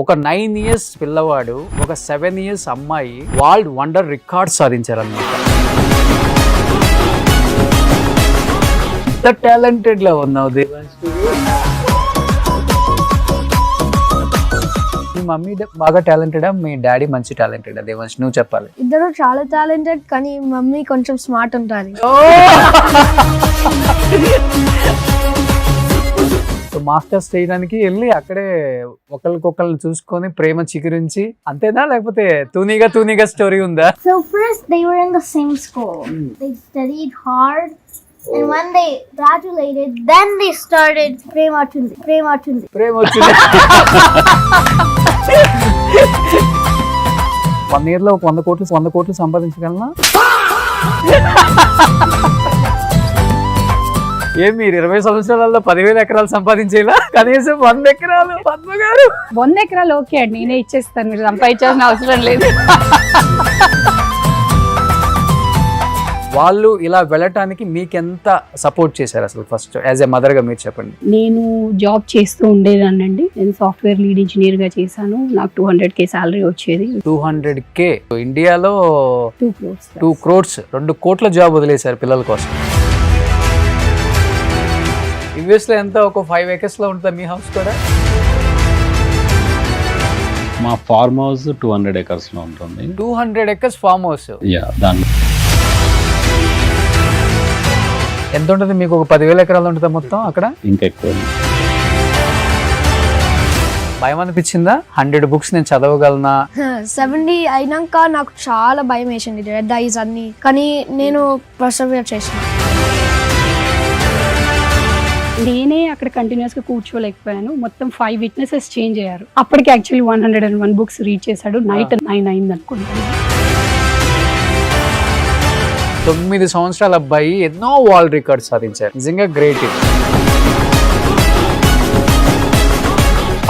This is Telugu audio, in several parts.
ఒక 9 years పిల్లవాడు, ఒక 7 years అమ్మాయి వరల్డ్ వండర్ రికార్డ్ సాధించారన్నమాట. ఎంత టాలెంటెడ్ లా ఉన్నావు దేవాంశ్. మీ మమ్మీ బాగా టాలెంటెడా, మీ డాడీ మంచి టాలెంటెడా దేవాంశ్? నువ్వు చెప్పాలి. ఇద్దరు చాలా టాలెంటెడ్, కానీ మమ్మీ కొంచెం స్మార్ట్ ఉంటుంది. మాస్టర్స్ చేయడానికి వెళ్ళి అక్కడే ఒకరికొకరిని చూసుకొని ప్రేమ చిగురించి అంతేనా, లేకపోతే తూనీగా స్టోరీ ఉందా? So first they were in the same school. They studied hard, and when they graduated, then they started prema chundi. ప్రేమ వచ్చింది. 1 year లో 100 కోట్లు సంపాదించగలనా? ఏం మీరు 20 సంవత్సరాలలో 10,000 ఎకరాలు సంపాదించేలా? కనీసం 100 ఎకరాలు. పద్మ గారు 100 ఎకరాలు ఓకే అండి, నేనే ఇచ్చేస్తాను, మీరు సంపాదించాల్సిన అవసరం లేదు. వాళ్ళు ఇలా వెళ్ళటానికి మీకెంత సపోర్ట్ చేశారు అసలు? ఫస్ట్ యాజ్ ఎ మదర్ గా మీరు చెప్పండి. నేను జాబ్ చేస్తూ ఉండేదానండి. నేను సాఫ్ట్వేర్ లీడ్ ఇంజనీర్ గా చేశాను. నాకు 200K శాలరీ వచ్చేది. 200K ఇండియాలో 2 crores. 2 crores 2 కోట్ల జాబ్ వదిలేశారు పిల్లల కోసం. యుఎస్ లో ఎంత, ఒక 5 acres లో ఉంటుంది మీ హౌస్ కూడా? మా ఫార్మ్ హౌస్ 200 acres లో ఉంటుంది. 200 acres ఫార్మ్ హౌస్. దాని ఎంత ఉంటుంది మీకు? ఒక 10,000 ఎకరాలు ఉంటుందా మొత్తం అక్కడ? ఇంకా ఎక్కువ. భయం అనిపించిందా? 100 books నేను చదవగలనా? 70 అయినాక నాకు చాలా భయం వేసింది, రెడ్ ఐస్ అన్ని, కానీ నేను పర్సర్వేర్ చేసిన. నేనే అక్కడ కంటిన్యూస్ గా కూర్చోలేకపోయాను. మొత్తం 5 witnesses చేంజ్ అయ్యారు. అప్పటికి యాక్చువల్లీ 101 books రీడ్ చేశాడు. నైట్ 9 అయింది అనుకుంటాను. 9 సంవత్సరాల అబ్బాయి ఎన్నో వరల్డ్ రికార్డ్ సాధించారు. నిజంగా great.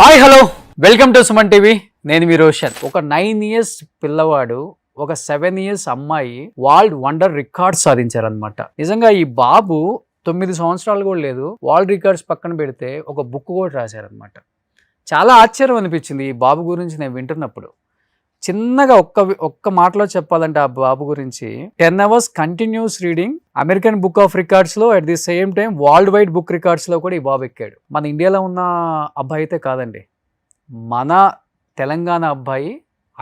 Hi hello, welcome to Suman TV. నేను మీ రోషన్. ఒక 9 years పిల్లవాడు, ఒక 7 years అమ్మాయి వరల్డ్ వండర్ రికార్డ్ సాధించారనమాట. నిజంగా ఈ బాబు 9 సంవత్సరాలు కూడా లేదు, వరల్డ్ రికార్డ్స్ పక్కన పెడితే ఒక బుక్ కూడా రాశారనమాట. చాలా ఆశ్చర్యం అనిపించింది ఈ బాబు గురించి నేను వింటున్నప్పుడు. చిన్నగా ఒక్క మాటలో చెప్పాలంటే ఆ బాబు గురించి, 10 hours continuous reading, American book of records లో, at the same time world wide book records లో కూడా ఈ బాబు ఎక్కాడు. మన ఇండియాలో ఉన్న అబ్బాయి అయితే కాదండి, మన తెలంగాణ అబ్బాయి,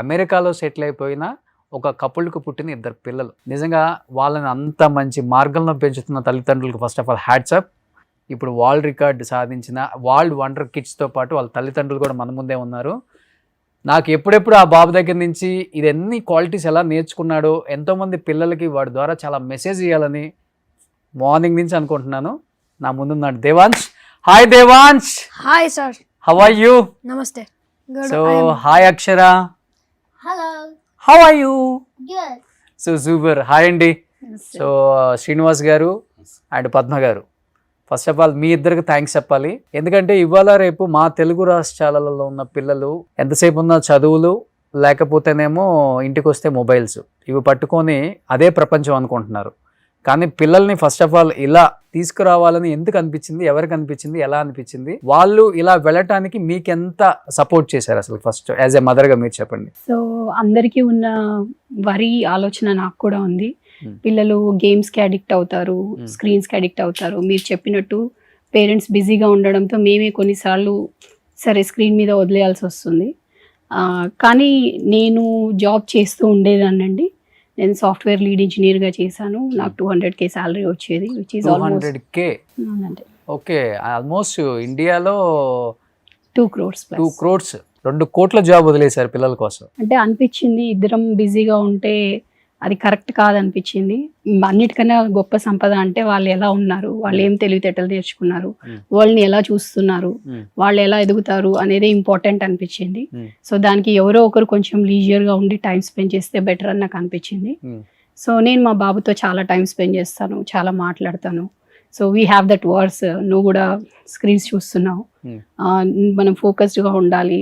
అమెరికాలో సెటిల్ అయిపోయిన ఒక కపుల్కి పుట్టిన 2 పిల్లలు. నిజంగా వాళ్ళని అంత మంచి మార్గంలో పెంచుతున్న తల్లిదండ్రులకు first of all hats up. ఇప్పుడు వరల్డ్ రికార్డ్ సాధించిన వరల్డ్ వండర్ కిడ్స్తో పాటు వాళ్ళ తల్లిదండ్రులు కూడా మన ముందే ఉన్నారు. నాకు ఎప్పుడెప్పుడు ఆ బాబు దగ్గర నుంచి ఇది ఎన్ని క్వాలిటీస్ ఎలా నేర్చుకున్నాడో, ఎంతోమంది పిల్లలకి వాడి ద్వారా చాలా మెసేజ్ ఇవ్వాలని మార్నింగ్ నుంచి అనుకుంటున్నాను. నా ముందున్నాడు Devansh. Hi Devansh. Hi sir. How are you? నమస్తే. So hi Akshara. Hello. How are you? Good. So super. Hi అండి. సో శ్రీనివాస్ గారు అండ్ పద్మ గారు, ఫస్ట్ ఆఫ్ ఆల్ మీ ఇద్దరికి థ్యాంక్స్ చెప్పాలి. ఎందుకంటే ఇవాళ రేపు మా తెలుగు రాష్ట్రాలలో ఉన్న పిల్లలు ఎంతసేపు ఉన్న చదువులు, లేకపోతేనేమో ఇంటికి వస్తే మొబైల్స్, ఇవి పట్టుకొని అదే ప్రపంచం అనుకుంటున్నారు. కానీ పిల్లల్ని ఫస్ట్ ఆఫ్ ఆల్ ఇలా తీసుకురావాలని ఎందుకు అనిపించింది, ఎవరికి అనిపించింది, ఎలా అనిపించింది, వాళ్ళు ఇలా వెళ్ళటానికి మీకెంత సపోర్ట్ చేశారు అసలు? ఫస్ట్ యాజ్ ఎ మదర్ గా మీరు చెప్పండి. సో అందరికీ ఉన్న వరి ఆలోచన నాకు కూడా ఉంది. పిల్లలు గేమ్స్కి అడిక్ట్ అవుతారు, స్క్రీన్స్కి అడిక్ట్ అవుతారు. మీరు చెప్పినట్టు పేరెంట్స్ బిజీగా ఉండడంతో మేమే కొన్నిసార్లు సరే స్క్రీన్ మీద వదిలేయాల్సి వస్తుంది. కానీ నేను జాబ్ చేస్తూ ఉండేదానండి. నేను సాఫ్ట్వేర్ లీడ్ ఇంజనీర్ గా చేశాను. నాకు 200K శాలరీ వచ్చేది, which is 200K. Okay, almost ఇండియాలో 2 crores plus. 2 crores 2 కోట్ల జాబ్ వదిలేశారు పిల్లల కోసం. అంటే అనిపించింది ఇద్దరం బిజీగా ఉంటే అది కరెక్ట్ కాదనిపించింది. అన్నిటికన్నా గొప్ప సంపద అంటే వాళ్ళు ఎలా ఉన్నారు, వాళ్ళు ఏం తెలివితేటలు నేర్చుకున్నారు, వాళ్ళని ఎలా చూస్తున్నారు, వాళ్ళు ఎలా ఎదుగుతారు అనేది ఇంపార్టెంట్ అనిపించింది. సో దానికి ఎవరో ఒకరు కొంచెం లీజర్గా ఉండి టైం స్పెండ్ చేస్తే బెటర్ అని నాకు అనిపించింది. సో నేను మా బాబుతో చాలా టైం స్పెండ్ చేస్తాను, చాలా మాట్లాడతాను. So we have that words. నువ్వు కూడా స్క్రీన్స్ చూస్తున్నావు, మనం ఫోకస్డ్గా ఉండాలి,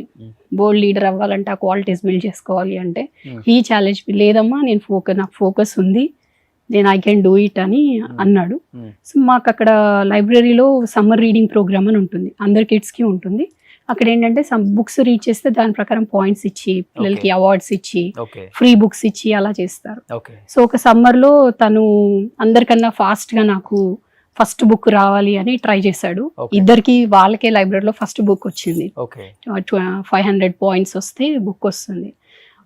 బోల్డ్ లీడర్ అవ్వాలంటే ఆ క్వాలిటీస్ బిల్డ్ చేసుకోవాలి అంటే ఈ ఛాలెంజ్ లేదమ్మా, నేను నాకు ఫోకస్ ఉంది, నేను ఐ కెన్ డూ ఇట్ అని అన్నాడు. సో మాకు అక్కడ లైబ్రరీలో సమ్మర్ రీడింగ్ ప్రోగ్రామ్ అని ఉంటుంది, అందరి కిడ్స్కి ఉంటుంది. అక్కడ ఏంటంటే సమ్ బుక్స్ రీడ్ చేస్తే దాని ప్రకారం పాయింట్స్ ఇచ్చి పిల్లలకి అవార్డ్స్ ఇచ్చి ఓకే ఫ్రీ బుక్స్ ఇచ్చి అలా చేస్తారు. ఓకే సో ఒక సమ్మర్లో తను అందరికన్నా ఫాస్ట్గా నాకు ఫస్ట్ బుక్ రావాలి అని ట్రై చేశాడు. Okay. ఇద్దరికి వాళ్ళకే లైబ్రరీలో ఫస్ట్ బుక్ వచ్చింది. ఓకే 500 పాయింట్స్ వస్తే బుక్ వస్తుంది.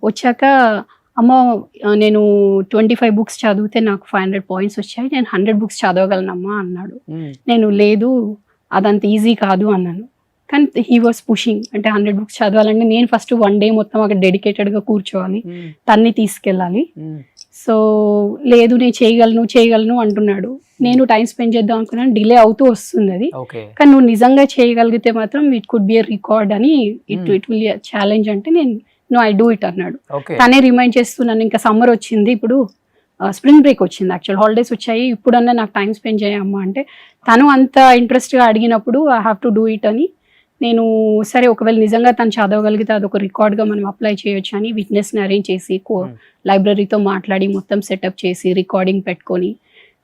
వచ్చాక అమ్మ నేను 25 బుక్స్ చదివితే నాకు 500 పాయింట్స్ వచ్చాయి, నేను 100 బుక్స్ చదవగలనమ్మా అన్నాడు. నేను లేదు అదంత ఈజీ కాదు అన్నాను. కానీ హీ వాస్ పుషింగ్, అంటే 100 బుక్స్ చదవాలంటే నేను ఫస్ట్ 1 డే మొత్తం అక్కడ డెడికేటెడ్గా కూర్చోవాలి, తన్ని తీసుకెళ్ళాలి. సో లేదు నేను చేయగలను అంటున్నాడు. నేను టైం స్పెండ్ చేద్దాం అనుకున్నాను, డిలే అవుతూ వస్తుంది అది. ఓకే కానీ నువ్వు నిజంగా చేయగలిగితే మాత్రం it could be a record అని, ఇట్ విల్ ఛాలెంజ్ అంటే నేను నో ఐ డూ ఇట్ అన్నాడు. ఓకే తనే రిమైండ్ చేస్తున్నాను, ఇంకా సమ్మర్ వచ్చింది, ఇప్పుడు స్ప్రింగ్ బ్రేక్ వచ్చింది, యాక్చువల్ హాలిడేస్ వచ్చాయి, ఇప్పుడన్నా నాకు టైం స్పెండ్ చేయమ్మా అంటే తను అంత ఇంట్రెస్ట్గా అడిగినప్పుడు I have to do it అని నేను సరే ఒకవేళ నిజంగా తను చదవగలిగితే అదొక రికార్డ్గా మనం అప్లై చేయొచ్చు అని విట్నెస్ని అరేంజ్ చేసి లైబ్రరీతో మాట్లాడి మొత్తం సెటప్ చేసి రికార్డింగ్ పెట్టుకొని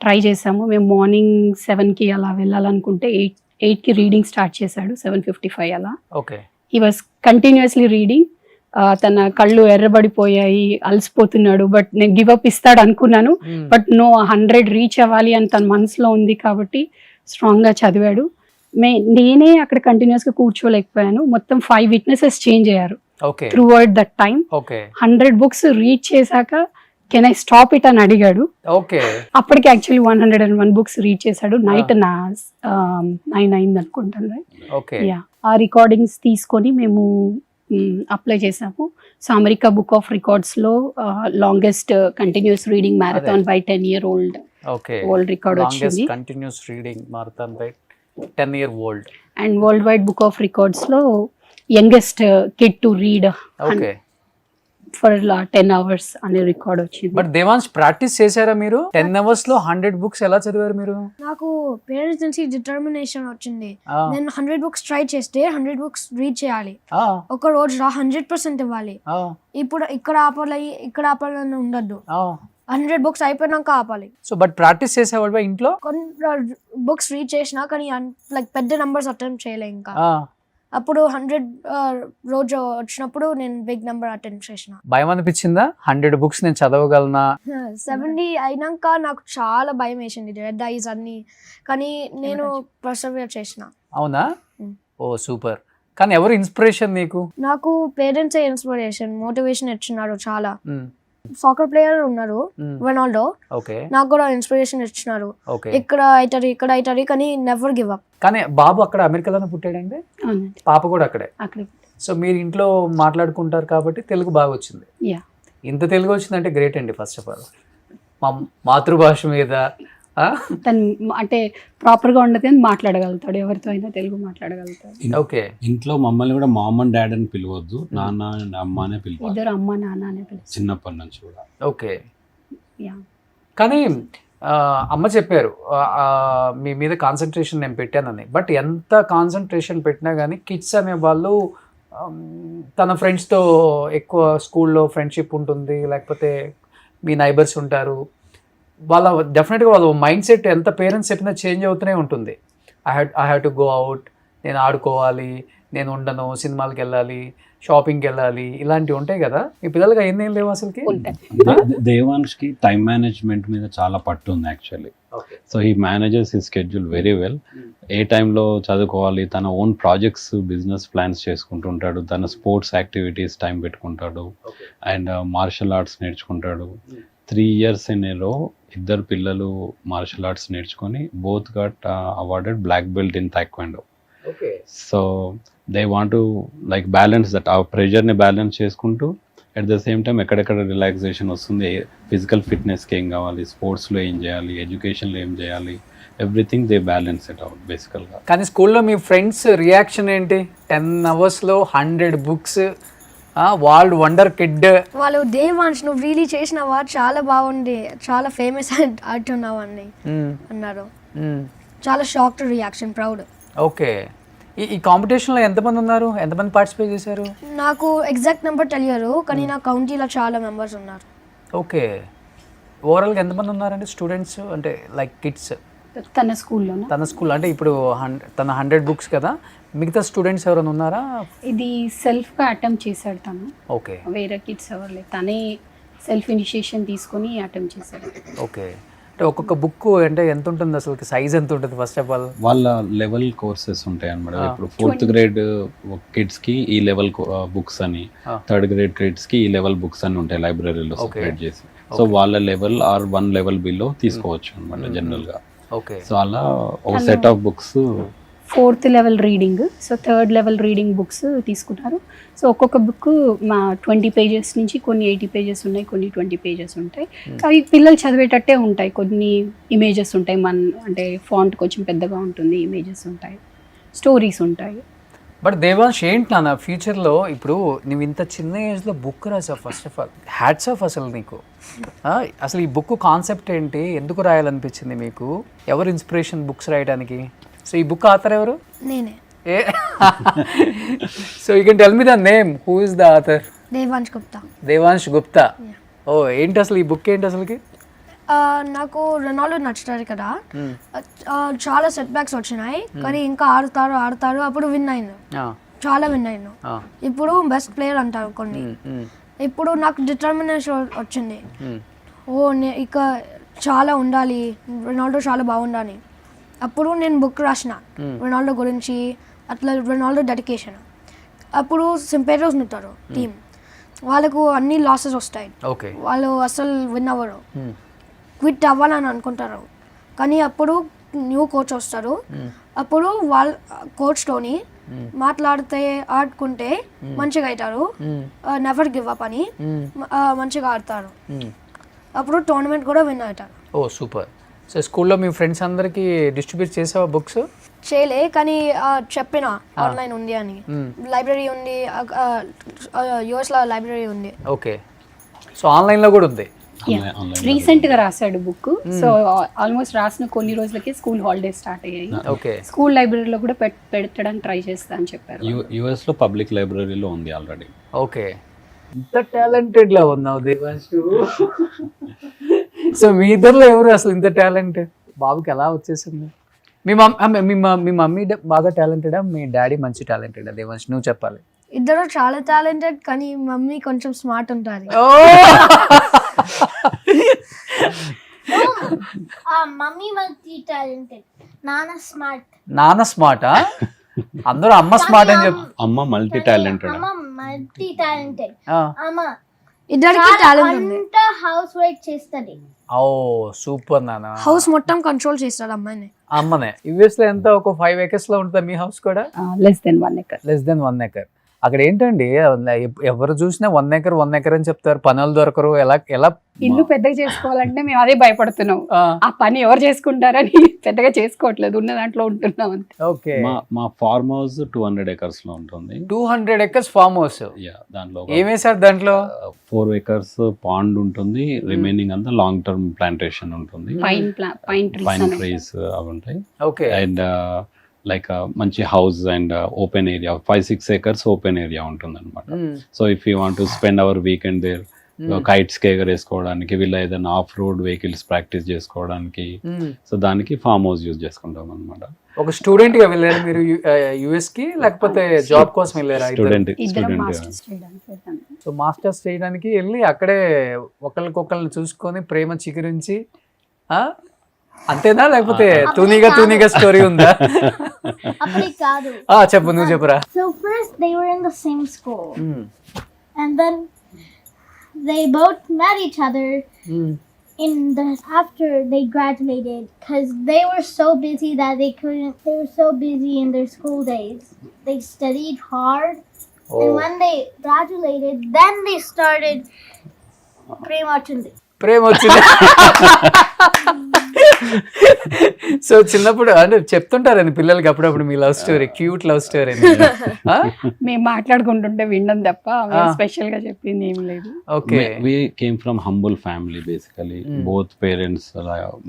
ట్రై చేసాము. మేము మార్నింగ్ 7కి అలా వెళ్ళాలనుకుంటే 8కి రీడింగ్ స్టార్ట్ చేశాడు, 7:55 అలా. Okay he was continuously reading. తన కళ్ళు ఎర్రబడిపోయాయి, అలసిపోతున్నాడు, బట్ నేను గివప్ ఇస్తాడు అనుకున్నాను, బట్ నో 100 రీచ్ అవ్వాలి అని తన మనసులో ఉంది కాబట్టి స్ట్రాంగ్గా చదివాడు. నేనే అక్కడ కంటిన్యూస్గా కూర్చోలేకపోయాను, మొత్తం 5 విట్నెసెస్ చేంజ్ అయ్యారు okay through out that time. Okay 100 books read చేశాక కెన్ ఐ స్టాప్ ఇట్ అని అడిగాడు. ఓకే అప్పటికి యాక్చువల్లీ 101 బుక్స్ రీడ్ చేశాడు. నైట్ 9 అయింది అనుకుంటాను. ఓకే యా, ఆ రికార్డింగ్స్ తీసుకొని మేము అప్లై చేసాము. సో అమెరికా బుక్ ఆఫ్ రికార్డ్స్లో longest continuous reading marathon by 10-year-old okay world record వచ్చింది. Continuous reading marathon by 10-year-old and world wide book of రికార్డ్స్లో youngest kid to read okay for 10 hours అనే రికార్డ్ వచ్చింది. బట్ దేవాన్స్ ప్రాక్టీస్ చేశారా మీరు? 10 hours లో 100 బుక్స్ ఎలా చదివారు మీరు? నాకు పేరెంట్స్ నుంచి డిటర్మినేషన్ వచ్చింది. ఆ, నేను 100 బుక్స్ ట్రై చేస్తే 100 బుక్స్ రీడ్ చేయాలి, ఆ, ఒక రోజులో 100% ఇవ్వాలి. ఆ, ఇప్పుడు ఇక్కడ ఆపాలని ఉండద్దు, ఆ. 100 బుక్స్ అయిపోయినాక ఆపాలి. సో బట్ ప్రాక్టీస్ చేసేవాడు ఇంట్లో? కొన్ని బుక్స్ రీడ్ చేసినా కానీ లైక్ పెద్ద నంబర్స్ అటెంప్ట్ చేయలే. ఇంకా ఆ, అప్పుడు 100 రోజు వచ్చినప్పుడు నేను బిగ్ నెంబర్ అటెంప్ట్ చేసిన. భయం అనిపించిందా? 100 బుక్స్ నేను చదవగలనా? 70 అయినాక నాకు చాలా భయం వేసింది, రెడ్ ఐస్ అన్ని, కానీ నేను పర్సర్వేర్ చేసిన. అవునా? Mm. ఓ సూపర్. కానీ ఎవరు ఇన్స్పిరేషన్ నీకు? నాకు పేరెంట్సే ఇన్స్పిరేషన్, మోటివేషన్ ఇచ్చినారు చాలా. మ్, సాకర్ ప్లేయర్ ఉన్నారు మ్, రొనాల్డో, ఓకే నాకు కూడా ఇన్స్పిరేషన్ ఇచ్చినారు. ఓకే. ఇక్కడ అవుతారు కానీ నెవర్ గివ్ అప్. కానీ బాబు అక్కడ అమెరికాలోనే పుట్టాడండి, అవునండి, పాప కూడా అక్కడే. అక్కడ. సో మీరు ఇంట్లో మాట్లాడుకుంటారు కాబట్టి తెలుగు బాగా వచ్చింది. యా, ఇంత తెలుగు వచ్చిందంటే గ్రేట్ అండి. ఫస్ట్ ఆఫ్ ఆల్ మా మాతృభాష మీద ఆ? తను అంటే ప్రాపర్గా ఉండదు కానీ మాట్లాడగలుగుతాడు, ఎవరితో అయినా తెలుగు మాట్లాడగలుగుతాడు. ఓకే. ఇంట్లో మమ్మల్ని కూడా మామ్ అండ్ డాడ్ అని పిలవద్దు, నాన్న అండ్ అమ్మ అనే పిలవాలి ఇద్దరు అమ్మ నాన్న అనే పిలుస్తారు. చిన్నప్పటి నుంచి కూడా. ఓకే. యా, కానీ అమ్మ చెప్పారు మీ మీద కాన్సన్ట్రేషన్ నేను పెట్టానని. బట్ ఎంత కాన్సన్ట్రేషన్ పెట్టినా కానీ కిడ్స్ అనే వాళ్ళు తన ఫ్రెండ్స్తో ఎక్కువ స్కూల్లో ఫ్రెండ్షిప్ ఉంటుంది, లేకపోతే మీ నైబర్స్ ఉంటారు, వాళ్ళ డెఫినెట్గా వాళ్ళ మైండ్ సెట్ ఎంత పేరెంట్స్ చెప్పినా చేంజ్ అవుతూనే ఉంటుంది. I have to go out, నేను ఆడుకోవాలి, నేను ఉండను, సినిమాలకు వెళ్ళాలి, షాపింగ్కి వెళ్ళాలి, ఇలాంటివి ఉంటాయి కదా. ఈ పిల్లలకి ఏం లేవు అసలుకి. దేవాన్ష్కి టైం మేనేజ్మెంట్ మీద చాలా పట్టు ఉంది actually. So he manages he schedule very well. ఏ టైంలో చదువుకోవాలి, తన ఓన్ ప్రాజెక్ట్స్ బిజినెస్ ప్లాన్స్ చేసుకుంటుంటాడు, తన స్పోర్ట్స్ యాక్టివిటీస్ టైం పెట్టుకుంటాడు, అండ్ మార్షల్ ఆర్ట్స్ నేర్చుకుంటాడు. 3 years in a row ఇద్దరు పిల్లలు మార్షల్ ఆర్ట్స్ నేర్చుకొని both got awarded black belt in taekwondo. So they want to like balance that, ఆ ప్రెషర్ని బ్యాలెన్స్ చేసుకుంటూ అట్ ద సేమ్ టైం ఎక్కడెక్కడ రిలాక్సేషన్ వస్తుంది, ఫిజికల్ ఫిట్నెస్కి ఏం కావాలి, స్పోర్ట్స్లో ఏం చేయాలి, ఎడ్యుకేషన్లో ఏం చేయాలి, everything they balance it out బేసికల్గా. కానీ స్కూల్లో మీ ఫ్రెండ్స్ రియాక్షన్ ఏంటి? 10 hours 100 books, world wonder kid. వాళ్ళు దేవాంశ్ నువ్వు రీలీ చేసినావా, చాలా బాగుంది, చాలా ఫేమస్ అంటున్నావు అని అన్నారు. చాలా షాక్ రియాక్షన్, ప్రౌడ్. ఓకే. ఈ కాంపిటీషన్లో ఎంతమంది ఉన్నారు, ఎంతమంది పార్టిసిపేట్ చేశారు? నాకు ఎగ్జాక్ట్ నెంబర్ తెలియదు కానీ నా కౌంటీలో చాలా మెంబర్స్ ఉన్నారు. ఓకే. ఓవరాల్గా ఎంతమంది ఉన్నారండి స్టూడెంట్స్, అంటే లైక్ కిడ్స్? తన స్కూల్లోనా? తన స్కూల్ అంటే ఇప్పుడు తన 100 బుక్స్ కదా, మిగతా స్టూడెంట్స్ ఎవరైనా ఉన్నారా? ఇది సెల్ఫ్గా అటెంప్ట్ చేశాడు తను, ఓకే వేరే కిడ్స్ ఎవరు లేదు, తనే సెల్ఫ్ ఇనిషియేషన్ తీసుకొని అటెంప్ట్ చేశాడు. ఓకే. అంటే ఒక్కొక్క బుక్ అంటే ఎంత ఉంటుంది అసలు, సైజ్ ఎంత ఉంటుంది ఫస్ట్ ఆఫ్ ఆల్? వాళ్ళ లెవెల్ కోర్సెస్ ఉంటాయి అన్నమాట. ఇప్పుడు 4th గ్రేడ్ కిడ్స్ కి ఈ లెవెల్ బుక్స్ అని, 3rd గ్రేడ్ కిడ్స్ కి ఈ లెవెల్ బుక్స్ అని ఉంటాయి లైబ్రరీలో సెపరేట్ చేసి. సో వాళ్ళ లెవెల్ ఆర్ 1 లెవెల్ బిలో తీసుకోవచ్చు అనమాట జనరల్ గా. ఓకే. సో అలా ఒక set of books 4th level reading, so 3rd level reading books తీసుకున్నారు. సో ఒక్కొక్క బుక్ మా 20 పేజెస్ నుంచి కొన్ని 80 పేజెస్ ఉన్నాయి, కొన్ని 20 పేజెస్ ఉంటాయి. అవి పిల్లలు చదివేటట్టే ఉంటాయి. కొన్ని ఇమేజెస్ ఉంటాయి, అంటే ఫాంట్ కొంచెం పెద్దగా ఉంటుంది, ఇమేజెస్ ఉంటాయి, స్టోరీస్ ఉంటాయి. బట్ దేవాంశ్ ఏంటి నాన్న ఫ్యూచర్లో ఇప్పుడు నువ్వు ఇంత చిన్న ఏజ్లో బుక్ రాసావు, first of all hats off అసలు నీకు. అసలు ఈ బుక్ కాన్సెప్ట్ ఏంటి, ఎందుకు రాయాలనిపించింది మీకు, ఎవరు ఇన్స్పిరేషన్ బుక్స్ రాయడానికి? సో ఈ బుక్ ఆథర్ ఎవరు? నేనే. Uh so you can tell me the name, who is the author? Devansh Gupta. Devansh Gupta. ఓ ఏంటి అసలు ఈ బుక్ ఏంటి అసలుకి? నాకు రొనాల్డో నచ్చుతారు కదా, చాలా సెట్ బ్యాక్స్ వచ్చినాయి, కానీ ఇంకా ఆడతారు అప్పుడు విన్ అయింది, చాలా విన్ అయ్యాను. ఇప్పుడు బెస్ట్ ప్లేయర్ అంటారు కొన్ని. ఇప్పుడు నాకు డిటర్మినేషన్ వచ్చింది, ఇక చాలా ఉండాలి, రొనాల్డో చాలా బాగుండాలి. అప్పుడు నేను బుక్ రాసిన రొనాల్డో గురించి, అట్లా రొనాల్డో డెడికేషన్. అప్పుడు సింపేటర్స్ ఉంటారు టీమ్, వాళ్ళకు అన్ని లాసెస్ వస్తాయి, వాళ్ళు అసలు విన్ అవ్వరు, క్విట్ అవ్వాలని అనుకుంటారు. కానీ అప్పుడు న్యూ కోచ్ వస్తారు, అప్పుడు వాళ్ళ కోచ్తోని మాట్లాడితే ఆడుకుంటే మంచిగా అవుతారు, నెవర్ గివ్ అప్ అని మంచిగా ఆడతారు, అప్పుడు టోర్నమెంట్ కూడా విన్ అవుతారు. ఓ సూపర్. సో స్కూల్లో మీ ఫ్రెండ్స్ అందరికి డిస్ట్రిబ్యూట్ చేసావా బుక్స్? చేయలే, కానీ చెప్పిన ఆన్లైన్ ఉంది అని, లైబ్రరీ ఉంది, యూఎస్లో లైబ్రరీ ఉంది. ఓకే. సో ఆన్లైన్లో కూడా ఉంది. రీసెంట్గా రాశాడు బుక్. సో ఆల్మోస్ట్ రాసిన కొన్ని రోజులకే స్కూల్ హాలిడేస్ స్టార్ట్ అయ్యాయి. ఓకే. స్కూల్ లైబ్రరీలో కూడా పెట్టడానికి ట్రై చేస్తా అని చెప్పారు. యుఎస్ లో పబ్లిక్ లైబ్రరీలో ఉంది ఆల్రెడీ. ఓకే. ఇంత టాలెంటెడ్ లా ఉన్నావు దేవాంశు. సో మీ ఇద్దరులో ఎవరు అసలు ఇంత టాలెంట్? బాబుకి ఎలా వచ్చేసింది? మీ మమ్మీ బాగా టాలెంటెడా, మీ డాడీ మంచి టాలెంటెడా? దేవాంశ్ నువ్వు చెప్పాలి. ఇద్దరు చాలా టాలెంటెడ్, కానీ మమ్మీ కొంచెం స్మార్ట్ ఉంటుంది. Mummy multi-talented. Nana smart. నాన్న స్మార్టా? అందరూ అమ్మ స్మార్ట్ అని చెప్పు. అమ్మ multi talented. Amma multi-talented. Amma ఇద్దరికి టాలెంట్ ఉంది. అంతా హౌస్ వర్క్ చేస్తుంది. ఓ సూపర్ నాన్న. హౌస్ మొత్తం కంట్రోల్ చేస్తాడు అమ్మాయిని. అమ్మనే. యుఎస్ లో ఎంత ఒక 5 acres లో ఉంటుందా మీ హౌస్ కూడా? Less than 1 acre. Less than 1 acre. అక్కడ ఏంటండి ఎవరు చూసినా 1 acre 1 acre అని చెప్తారు, పనులు దొరకరు. ఎలా ఇల్లు పెద్దగా చేసుకోవాలంటే మేము అదే భయపడుతున్నాం. ఆ పని ఎవరు చేసుకుంటారని పెద్దగా చేసుకోవట్లేదు, ఉన్న దాంట్లో ఉంటున్నాం అంతే. ఓకే. మా ఫార్మ్ హౌస్ 200 acres లో ఉంటుంది. 200 acres ఫార్మ్ హౌస్. దాంట్లో ఏమేసారు దాంట్లో? 4 acres పాండ్ ఉంటుంది, రిమైనింగ్ అంతా లాంగ్ టర్మ్ ప్లాంటేషన్ ఉంటుంది, పైన్ ట్రీస్ అవి ఉంటాయి. ఓకే. అండ్ లైక్ మంచి house and open area 5-6 acres open area ఉంటుంది అనమాట. So if you want to spend our weekend there, kites ఎగరేసుకోవడానికి, వీళ్ళ ఏదైనా ఆఫ్ రోడ్ వెహికల్స్ ప్రాక్టీస్ చేసుకోవడానికి, సో దానికి ఫార్మ్ హౌస్ యూజ్ చేసుకుంటాం అనమాట. ఒక స్టూడెంట్ గా వెళ్ళారు మీరు యుఎస్ కి, లేకపోతే జాబ్ కోసం వెళ్ళారా? స్టూడెంట్. సో మాస్టర్స్ చేయడానికి వెళ్ళి అక్కడే ఒకరికొకరిని చూసుకొని ప్రేమ చిగురించి అంతేనా, లేకపోతే తూనీగా స్టోరీ ఉందా? అప్పుడు కాదు. చెప్పు, నువ్వు చెప్పురా. So first they were in the same school. And then they both met each other after they graduated, because they were so busy that they were so busy in their school days. They studied hard. And when they graduated, then they started ప్రేమ వచ్చింది. సో చిన్నప్పుడు అంటే చెప్తుంటారని పిల్లలకి అప్పుడప్పుడు మీ love story, cute love story. మేము మాట్లాడుకుంటుంటే వినడం తప్ప స్పెషల్ గా చెప్పింది ఏం లేదు. Okay. We came from humble family basically. Both parents,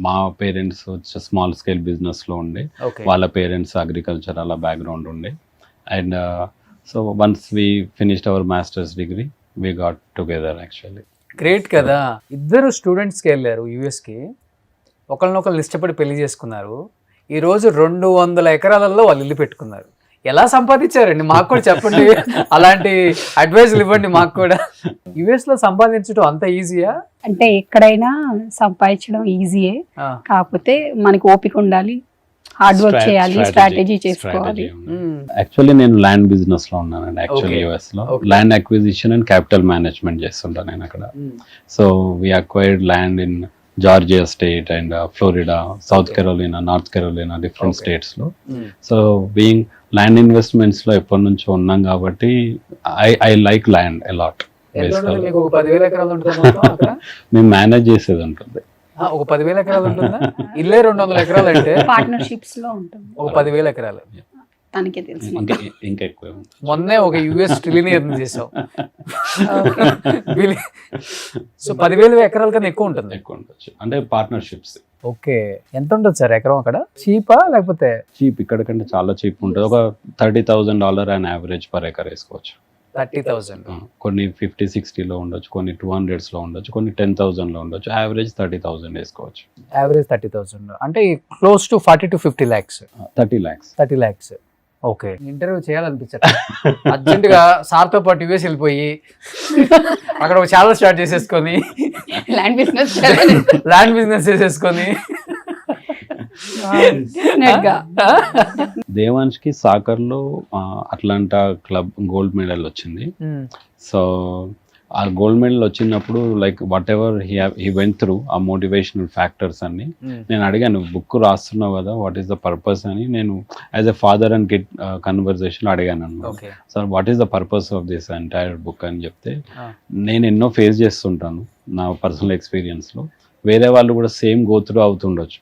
మా పేరెంట్స్ స్మాల్ స్కేల్ బిజినెస్ లో ఉండే, వాళ్ళ పేరెంట్స్ అగ్రికల్చర్ అలా బ్యాక్గ్రౌండ్ ఉండే. And so once we finished our master's degree, we got together actually. Great కదా. ఇద్దరు స్టూడెంట్స్కి వెళ్ళారు యుఎస్కి, ఒకరినొకరు ఇష్టపడి పెళ్లి చేసుకున్నారు. ఈ రోజు 200 ఎకరాలలో వాళ్ళు ఇల్లు పెట్టుకున్నారు. ఎలా సంపాదించారండి? మాకు కూడా చెప్పండి, అలాంటి అడ్వైజ్లు ఇవ్వండి మాకు కూడా. యుఎస్ లో సంపాదించడం అంత ఈజీయా? అంటే ఎక్కడైనా సంపాదించడం ఈజీయే, కాకపోతే మనకి ఓపిక ఉండాలి, హార్డ్ వర్క్ చేయాలి, స్ట్రాటజీ చేసుకోవాలి. యాక్చువల్లీ నేను ల్యాండ్ బిజినెస్ లో ఉన్నానండి. యాక్చువల్లీ యుఎస్ లో land acquisition and capital management చేస్తుంటాను నేను అక్కడ. So we acquired land in Georgia state and Florida, South Carolina, North Carolina, different states లో. సో బీయింగ్ ల్యాండ్ ఇన్వెస్ట్మెంట్స్ లో ఎప్పటి నుంచో ఉన్నాం కాబట్టి ఐ లైక్ ల్యాండ్ అలాట్. మీకు 10,000 ఎకరాలు ఉంటుందా? మేము మేనేజ్ చేసేది ఉంటుంది. ఒక 10,000 ఎకరాలు ఉంటుందా? ఇల్లే 200 ఎకరాలు అంటే పార్ట్నర్షిప్స్ లో ఉంటుంది. ఒక 10,000 ఎకరాలు తనకే తెలుసు. ఇంకా ఎక్కువ. మొన్నే ఒక యుఎస్ ట్రిలియన్ చేసావు. సో 10,000 ఎకరాల కన్నా ఎక్కువ ఉంటుంది. ఎక్కువ ఉండొచ్చు అంటే పార్ట్నర్షిప్స్. ఓకే, ఎంత ఉంటుంది సార్ ఎకరం అక్కడ? చీపా లేకపోతే? చీప్, ఇక్కడ కంటే చాలా చీప్ ఉంటుంది. ఒక $30,000 అండ్ యావరేజ్ పర్ ఎకర్ వేసుకోవచ్చు. 30,000. కొన్ని 50-60 లో ఉండొచ్చు, కొన్ని 200s లో ఉండొచ్చు, కొన్ని 10,000 లో ఉండొచ్చు. యావరేజ్ 30,000 వేసుకోవచ్చు. యావరేజ్ 30,000 అంటే close to 40 to 50 lakhs. 30 lakhs. 30 lakhs. Okay, interview చేయాలనిపించదు. అర్జెంట్ గా సార్తో పాటు యుఎస్ వెళ్ళిపోయి అక్కడ ఒక ఛానల్ స్టార్ట్ చేసేసుకొని ల్యాండ్ బిజినెస్ చేసేసుకొని దేవాన్ష్ కి సాకర్ లో అట్లాంటా క్లబ్ గోల్డ్ మెడల్ వచ్చింది. సో ఆ గోల్డ్ మెడల్ వచ్చినప్పుడు like whatever he went through ఆ మోటివేషనల్ ఫ్యాక్టర్స్ అన్ని నేను అడిగాను. బుక్ రాస్తున్నావు కదా, వాట్ ఈస్ ద పర్పస్ అని నేను as a father and kid conversation అడిగాను అన్నమాట. Sir what is the purpose of this entire book అని చెప్తే, నేను ఎన్నో ఫేస్ చేస్తుంటాను నా పర్సనల్ ఎక్స్పీరియన్స్లో. వేరే వాళ్ళు కూడా సేమ్ గో త్రూ అవుతుండొచ్చు.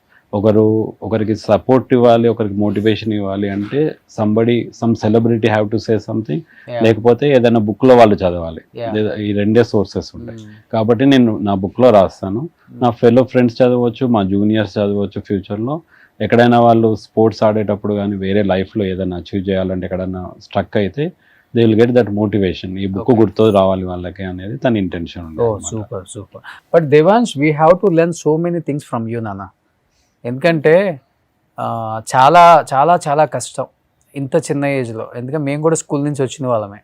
ఒకరికి సపోర్ట్ ఇవ్వాలి, ఒకరికి మోటివేషన్ ఇవ్వాలి అంటే some celebrity have to say something, లేకపోతే ఏదైనా బుక్ లో వాళ్ళు చదవాలి. ఈ రెండే సోర్సెస్ ఉంటాయి. కాబట్టి నేను నా బుక్ లో రాస్తాను, నా ఫెలో ఫ్రెండ్స్ చదవచ్చు, మా జూనియర్స్ చదవచ్చు. ఫ్యూచర్ లో ఎక్కడైనా వాళ్ళు స్పోర్ట్స్ ఆడేటప్పుడు కానీ వేరే లైఫ్ లో ఏదైనా అచీవ్ చేయాలంటే ఎక్కడైనా స్ట్రక్ అయితే they will get that motivation. ఈ బుక్ గుర్తు రావాలి వాళ్ళకి అనేది తన intention. Super super. But Devansh, we have to learn so many things from you నాన్న. ఎందుకంటే చాలా చాలా చాలా కష్టం ఇంత చిన్న ఏజ్లో. ఎందుకంటే మేము కూడా స్కూల్ నుంచి వచ్చిన వాళ్ళమే.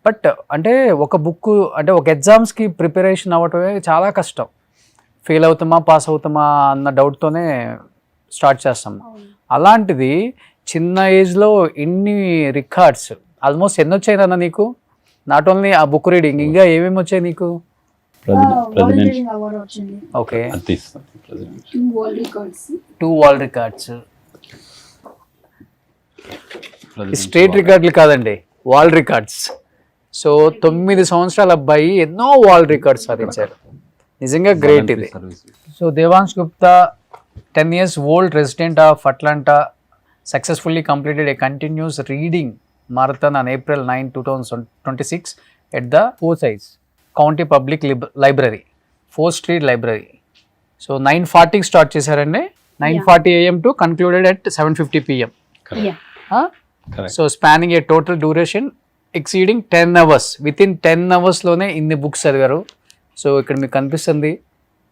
బట్ అంటే ఒక బుక్ అంటే ఒక ఎగ్జామ్స్కి ప్రిపరేషన్ అవ్వటమే చాలా కష్టం. ఫెయిల్ అవుతామా పాస్ అవుతామా అన్న డౌట్తోనే స్టార్ట్ చేస్తాం. అలాంటిది చిన్న ఏజ్లో ఇన్ని రికార్డ్స్, ఆల్మోస్ట్ ఎన్ని వచ్చాయి నాన్న నీకు? నాట్ ఓన్లీ ఆ బుక్ రీడింగ్, ఇంకా ఏమేమి వచ్చాయి నీకు? Okay, 2 world records. స్టేట్ రికార్డులు కాదండి, వరల్డ్ రికార్డ్స్. సో 9 సంవత్సరాల అబ్బాయి ఎన్నో వరల్డ్ రికార్డ్స్ సాధించారు. నిజంగా గ్రేట్ ఇది. So Devansh Gupta, 10 years old resident of Atlanta, successfully completed a continuous reading marathon on April 9, 2026 at the Forsyth County Public Library, 4th Street Library. So 9:40 start చేశారండి. 9:40 AM to concluded at 7:50 PM. So spanning a total duration exceeding 10 hours. With in 10 hours లోనే ఇన్ని బుక్స్ చదివారు. సో ఇక్కడ మీకు కనిపిస్తుంది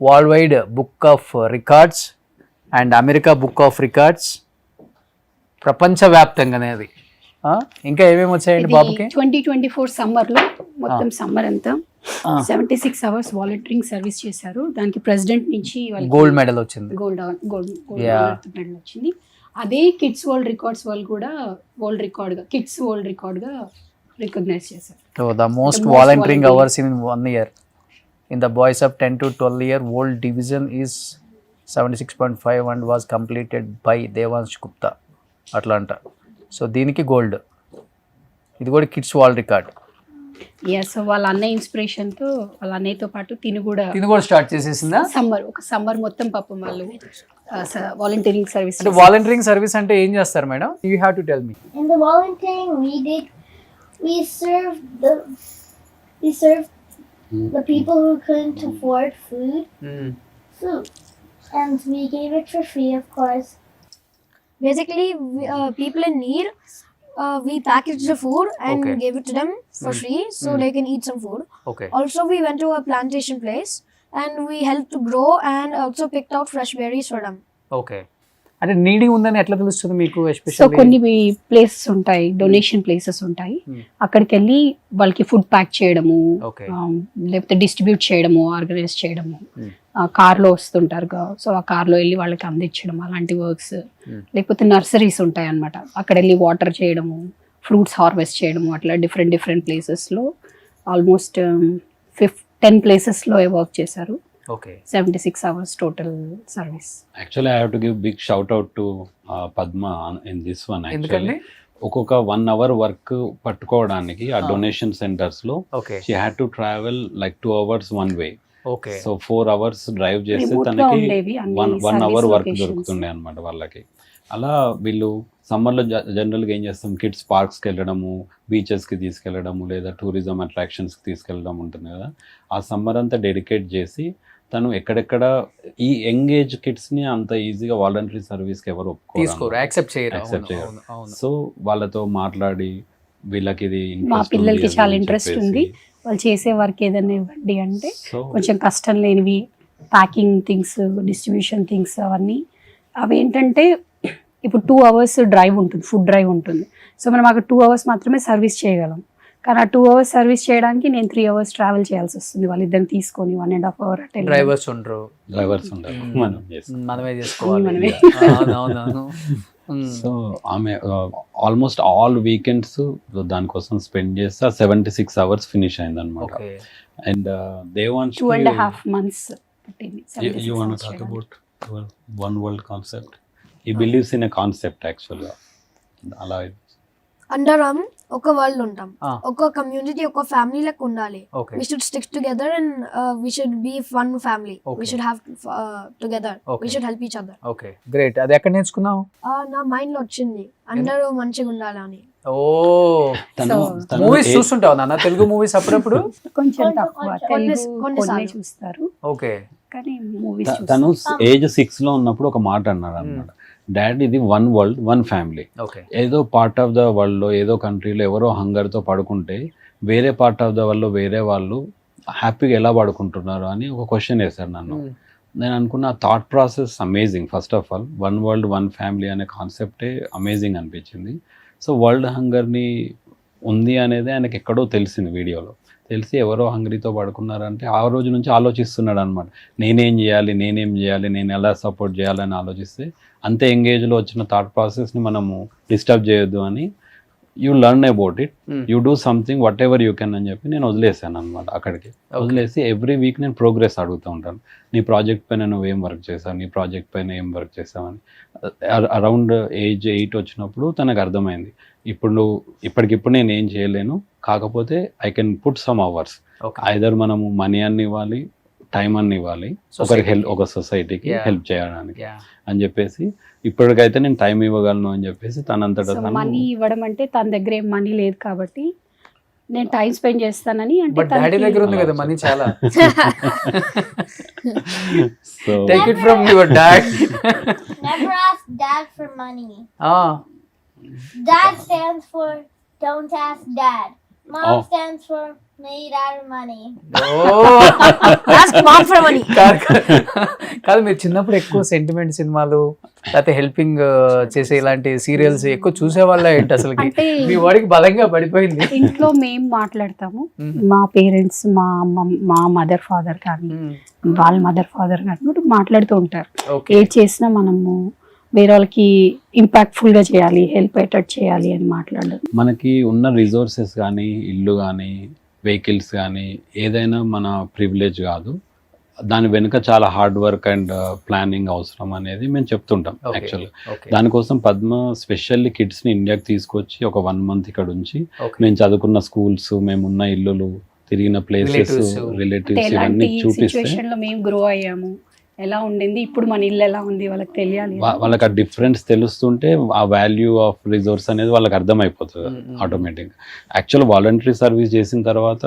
world wide book of records and America book of records, ప్రపంచవ్యాప్తంగానే అది. ఇంకా ఏమేమి వచ్చాయండి బాబుకి? 2024 సమ్మర్ లో మొత్తం సమ్మర్ అంతా 76 hours వాలంటీరింగ్ సర్వీస్ చేశారు. దానికి ప్రెసిడెంట్ నుంచి గోల్డ్ మెడల్ వచ్చింది. గోల్డ్ మెడల్ వచ్చింది. అదే కిడ్స్ వరల్డ్ రికార్డ్స్ వాళ్ళు కూడా వరల్డ్ రికార్డ్ గా కిడ్స్ వరల్డ్ రికార్డ్ గా రికగ్నైజ్ చేశారు. So the most volunteering hours in 1 year in the boys of 10 to 12 year old division is 76.5 and was completed by Devansh Gupta, Atlanta. So దీనికి గోల్డ్. ఇది కూడా కిడ్స్ వరల్డ్ రికార్డ్. సో వాళ్ళ అన్నయ్య ఇన్స్పిరేషన్ తో వాళ్ళ అన్నయ్యతో పాటు తిని కూడా స్టార్ట్ చేసేసిందా? సమ్మర్ మొత్తం పాపం వాళ్ళు వాలంటీరింగ్ సర్వీస్. అంటే వాలంటీరింగ్ సర్వీస్ అంటే ఏం చేస్తారు madam? You have to tell me. In the volunteering we served the people who couldn't afford food. And we gave it for free, of course. Basically, people in need, we packaged the food and gave it to them for free, so they can eat some food. Okay. Also, we went to a plantation place and we helped to grow and also picked out fresh berries for them. Okay, అంటే నీడీ ఉందని ఎట్లా తెలుస్తుంది మీకు? సో ఎస్పెషల్లీ కొన్ని ప్లేసెస్ ఉంటాయి, డొనేషన్ ప్లేసెస్ ఉంటాయి, Hmm. అక్కడికి వెళ్ళి వాళ్ళకి ఫుడ్ ప్యాక్ చేయడము, ఓకే, లేకపోతే డిస్ట్రిబ్యూట్ చేయడము, ఆర్గనైజ్ చేయడము, Hmm. కార్లో వస్తుంటారు సో ఆ కార్లో వెళ్ళి వాళ్ళకి అందించడం అలాంటి వర్క్స్, Hmm. లేకపోతే నర్సరీస్ ఉంటాయి అన్నమాట, అక్కడ వెళ్ళి వాటర్ చేయడము, ఫ్రూట్స్ హార్వెస్ట్ చేయడము, అట్లా డిఫరెంట్ ప్లేసెస్లో ఆల్మోస్ట్ 10 ప్లేసెస్లో వర్క్ చేశారు. Okay, 76 hours total service. Actually I have to give big shout out to Padma in this one. ఎందుకండి? ఒక్కొక్క 1 hour వర్క్ పట్టుకోవడానికి ఆ డొనేషన్ సెంటర్స్ లో okay, she had to travel like 2 hours one way. Okay, so 4 hours drive చేస్తే Remote గా తనకి ఉండేవి అన్ని 1 hour service వర్క్ locations. దొరుకుతుండే అనమాట వాళ్ళకి. అలా వీళ్ళు సమ్మర్లో జనరల్గా ఏం చేస్తాం, కిడ్స్ పార్క్స్కి వెళ్ళడము, బీచెస్కి తీసుకెళ్ళడము, లేదా టూరిజం అట్రాక్షన్స్కి తీసుకెళ్ళడం ఉంటుంది కదా. ఆ సమ్మర్ అంతా డెడికేట్ చేసి తను ఎక్కడెక్కడ ఈ యంగ్ ఏజ్ కిడ్స్ని అంత ఈజీగా వాలంటరీ సర్వీస్కి ఎవరు తీసుకోరు, ఒప్పుకోరు, యాక్సెప్ట్ చేయరు. Accept అవును, చేయరు. అవును, అవును. సో వాళ్ళతో మాట్లాడి వీళ్ళకి ఇది మా interest పిల్లలకి ఉంది చాలా అని ఇంట్రెస్ట్ చెప్పేసి. ఉంది, వాళ్ళు చేసే వర్క్ ఏదైనా ఇవ్వండి అంటే సో కొంచెం కష్టం లేనివి, ప్యాకింగ్ థింగ్స్, డిస్ట్రిబ్యూషన్ థింగ్స్ అవన్నీ. అవి ఏంటంటే ఇప్పుడు 2 hours డ్రైవ్ ఉంటుంది, ఫుడ్ డ్రైవ్ ఉంటుంది. సో మనం అక్కడ 2 hours మాత్రమే సర్వీస్ చేయగలం. కానీ ఆ 2 hours సర్వీస్ చేయడానికి నేను 3 hours ట్రావెల్ చేయాల్సి వస్తుంది, వాళ్ళిద్దరిని తీసుకొని 1.5 hour అట్లా. డ్రైవర్స్ ఉండరు, డ్రైవర్స్ ఉండరు, మనం చేస్తాం. మనమే చేసుకోవాలి. మనమే. అవునవును. సో ఆమె ఆల్మోస్ట్ ఆల్ వీకెండ్స్ దానికోసం స్పెండ్ చేస్తే 76 hours ఫినిష్ అయింది అనమాట. ఓకే, అండ్ దేవాంశ్ 2.5 months పట్టింది. you want to talk about one world concept? He believes in a concept actually. అలా అందరం ఒక వరల్డ్ ఉంటాం, Ah. ఒక కమ్యూనిటీ, ఒక ఫ్యామిలీ లెక్క ఉండాలి. Okay, We should stick together and we should be one family. Okay. We should have together. Okay. We should help each other. Okay, great. అది ఎక్కడ నేర్చుకున్నావు? నా మైండ్ లో వచ్చింది అందరూ మంచిగా ఉండాలని. ఓ, తను So, మూవీస్ చూస్తుంటావు నాన్న? తెలుగు మూవీస్ అప్పుడప్పుడు? కొంచెం కొంచెం, తక్కువ, కొంచెం. తెలుగు కొన్నిసార్లు. కొన్ని చూస్తారు ఓకే, కానీ మూవీస్ తను ఏజ్ 6 లో ఉన్నప్పుడు ఒక మాట అన్నాడు అనమాట, డాడ్ ఇది 1 world 1 family. ఓకే, ఏదో పార్ట్ ఆఫ్ ద వరల్డ్ లో ఏదో కంట్రీలో ఎవరో హంగర్తో పడుకుంటే వేరే పార్ట్ ఆఫ్ ద వరల్డ్ లో వేరే వాళ్ళు హ్యాపీగా ఎలా పడుకుంటున్నారు అని ఒక క్వశ్చన్ వేశారు నన్ను. నేను అనుకున్న thought process amazing. First of all 1 world 1 family అనే కాన్సెప్టే అమేజింగ్ అనిపించింది. సో వరల్డ్ హంగర్ని ఉంది అనేది ఆయనకి ఎక్కడో తెలిసింది, వీడియోలో తెలిసి ఎవరో హంగరీతో పడుకున్నారంటే ఆ రోజు నుంచి ఆలోచిస్తున్నాడు అనమాట, నేనేం చేయాలి, నేను ఎలా సపోర్ట్ చేయాలని ఆలోచిస్తే అంతే ఎంగేజ్లో వచ్చిన థాట్ ప్రాసెస్ని మనము డిస్టర్బ్ చేయొద్దు అని, you learn about it, you do something what ever you can అని చెప్పి నేను వదిలేసాను అనమాట. అక్కడికి వదిలేసి ఎవ్రీ వీక్ నేను ప్రోగ్రెస్ అడుగుతూ ఉంటాను, నీ ప్రాజెక్ట్ పైన నువ్వేం వర్క్ చేసావు, నీ ప్రాజెక్ట్ పైన ఏం వర్క్ చేసావని. అరౌండ్ ఏజ్ 8 వచ్చినప్పుడు తనకు అర్థమైంది, ఇప్పటికిప్పుడు నేను ఏం చేయలేను, కాకపోతే I can put some hours, okay, either మనము మనీ అన్ని ఇవ్వాలి, టైం అన్ని ఇవ్వాలి, ఒకరికి ఒక సొసైటీకి Yeah. హెల్ప్ చేయడానికి యా, అని చెప్పేసి ఇప్పటికైతే నేను టైం ఇవ్వగలను అని చెప్పేసి తనంతటా సో తను మనీ ఇవ్వడం అంటే తన దగ్గర ఏం మనీ లేదు కాబట్టి నేను టైం స్పెండ్ చేస్తానని. అంటే బట్ డాడీ దగ్గర ఉంది కదా మనీ చాలా. So take it from your dad. Never ask dad for money. Ah. Dad stands for don't ask dad. Mom Oh. stands for made out of money. Ask mom for money. కాదు, మీరు చిన్నప్పుడు ఎక్కువ సెంటిమెంట్ సినిమాలు లేకపోతే హెల్పింగ్ చేసే ఇలాంటి సీరియల్స్ ఎక్కువ చూసేవాళ్ళ ఏంటి అసలు? అంటే మీ వాడికి బలంగా పడిపోయింది. ఇంట్లో మేము మాట్లాడతాము, మా పేరెంట్స్, మా మదర్ ఫాదర్ కానీ వాళ్ళ మదర్ ఫాదర్ కానీ మాట్లాడుతూ ఉంటారు, ఓకే, ఏది చేసినా మనము వేరే వాళ్ళకి ఇంపాక్ట్ఫుల్ గా చేయాలి, హెల్ప్ అయ్యేటట్టు చేయాలి అని మాట్లాడడం. మనకి ఉన్న రిసోర్సెస్ కానీ, ఇల్లు కానీ, వెహికల్స్ కానీ ఏదైనా మన ప్రివిలేజ్ కాదు, దాని వెనుక చాలా హార్డ్ వర్క్ అండ్ ప్లానింగ్ అవసరం అనేది మేము చెప్తుంటాం. Okay. యాక్చువల్గా ఓకే, దానికోసం పద్మ స్పెషల్లీ కిడ్స్ని ఇండియాకి తీసుకొచ్చి ఒక 1 month ఇక్కడ ఉంచి ఓకే. మేము చదువుకున్న స్కూల్స్, మేమున్న ఇల్లులు, తిరిగిన ప్లేసెస్, Relatives. అంటే రిలేటివ్స్ ఎలాంటి ఇవన్నీ చూపిస్తే సిచ్యువేషన్ లో మేము గ్రో అయ్యాము, ఎలా ఉండింది, ఇప్పుడు మన ఇల్లు ఎలా ఉంది వాళ్ళకి తెలియాలి. వాళ్ళకి ఆ డిఫరెన్స్ తెలుస్తుంటే ఆ వాల్యూ ఆఫ్ రిసోర్స్ అనేది వాళ్ళకి అర్థమైపోతుంది ఆటోమేటిక్గా. యాక్చువల్ వాలంటరీ సర్వీస్ చేసిన తర్వాత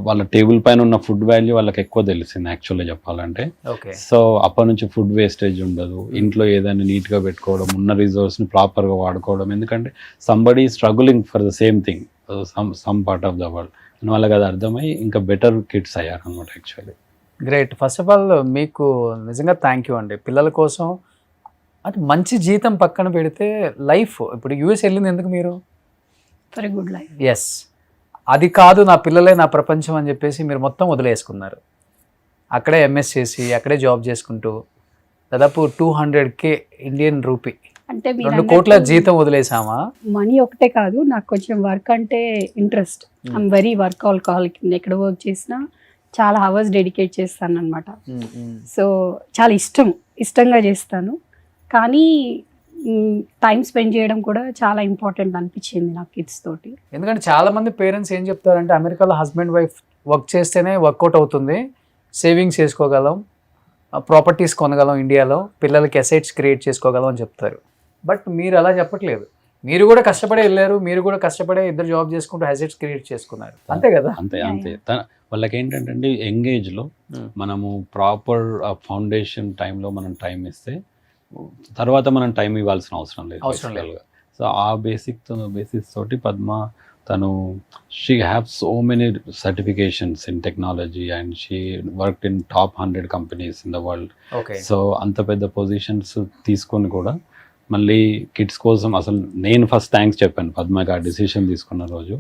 వాళ్ళ టేబుల్ పైన ఉన్న ఫుడ్ వాల్యూ వాళ్ళకి ఎక్కువ తెలిసింది యాక్చువల్గా చెప్పాలంటే. ఓకే, సో అప్పటి నుంచి ఫుడ్ వేస్టేజ్ ఉండదు, ఇంట్లో ఏదైనా నీట్గా పెట్టుకోవడం, ఉన్న రిసోర్స్ని ప్రాపర్గా వాడుకోవడం. ఎందుకంటే somebody struggling for the same thing some part of the world అని వాళ్ళకి అది అర్థమై ఇంకా బెటర్ కిడ్స్ అయ్యారు అనమాట actually. Great. First of all మీకు నిజంగా థ్యాంక్ యూ అండి. పిల్లల కోసం అంటే మంచి జీతం పక్కన పెడితే లైఫ్, ఇప్పుడు యూఎస్ వెళ్ళింది ఎందుకు మీరు? For good life. ఎస్, అది కాదు నా పిల్లలే నా ప్రపంచం అని చెప్పేసి మీరు మొత్తం వదిలేసుకున్నారు. అక్కడే ఎంఎస్ చేసి అక్కడే జాబ్ చేసుకుంటూ దాదాపు 200K ఇండియన్ రూపీ, అంటే 2 కోట్ల జీతం వదిలేసామా? మనీ ఒకటే కాదు, నాకు కొంచెం వర్క్ అంటే interest. I'm very work alcoholic. ఎక్కడ వర్క్ చేసినా చాలా అవర్స్ డెడికేట్ చేస్తాను అనమాట. సో చాలా ఇష్టంగా చేస్తాను. కానీ టైం స్పెండ్ చేయడం కూడా చాలా ఇంపార్టెంట్ అనిపించింది నాకు కిడ్స్ తోటి. ఎందుకంటే చాలా మంది పేరెంట్స్ ఏం చెప్తారంటే అమెరికాలో హస్బెండ్ వైఫ్ వర్క్ చేస్తేనే వర్కౌట్ అవుతుంది, సేవింగ్స్ చేసుకోగలం, ప్రాపర్టీస్ కొనగలం, ఇండియాలో పిల్లలకి అసెట్స్ క్రియేట్ చేసుకోగలం అని చెప్తారు. బట్ మీరు అలా చెప్పట్లేదు. మీరు కూడా కష్టపడే వెళ్ళారు, మీరు కూడా కష్టపడే ఇద్దరు జాబ్ చేసుకుంటూ అసెట్స్ క్రియేట్ చేసుకున్నారు. అంతే కదా? అంతే. వాళ్ళకి ఏంటంటే ఎంగేజ్లో మనము ప్రాపర్ ఫౌండేషన్ టైంలో మనం టైం ఇస్తే తర్వాత మనం టైం ఇవ్వాల్సిన అవసరం లేదు. సో ఆ బేసిస్ తోటి పద్మ తను she have so many certifications in technology and she work in top 100 companies in the world. So అంత పెద్ద పొజిషన్స్ తీసుకొని కూడా మళ్ళీ కిడ్స్ కోసం అసలు నేను ఫస్ట్ థ్యాంక్స్ చెప్పాను పద్మకి ఆ డిసిషన్ తీసుకున్న రోజు.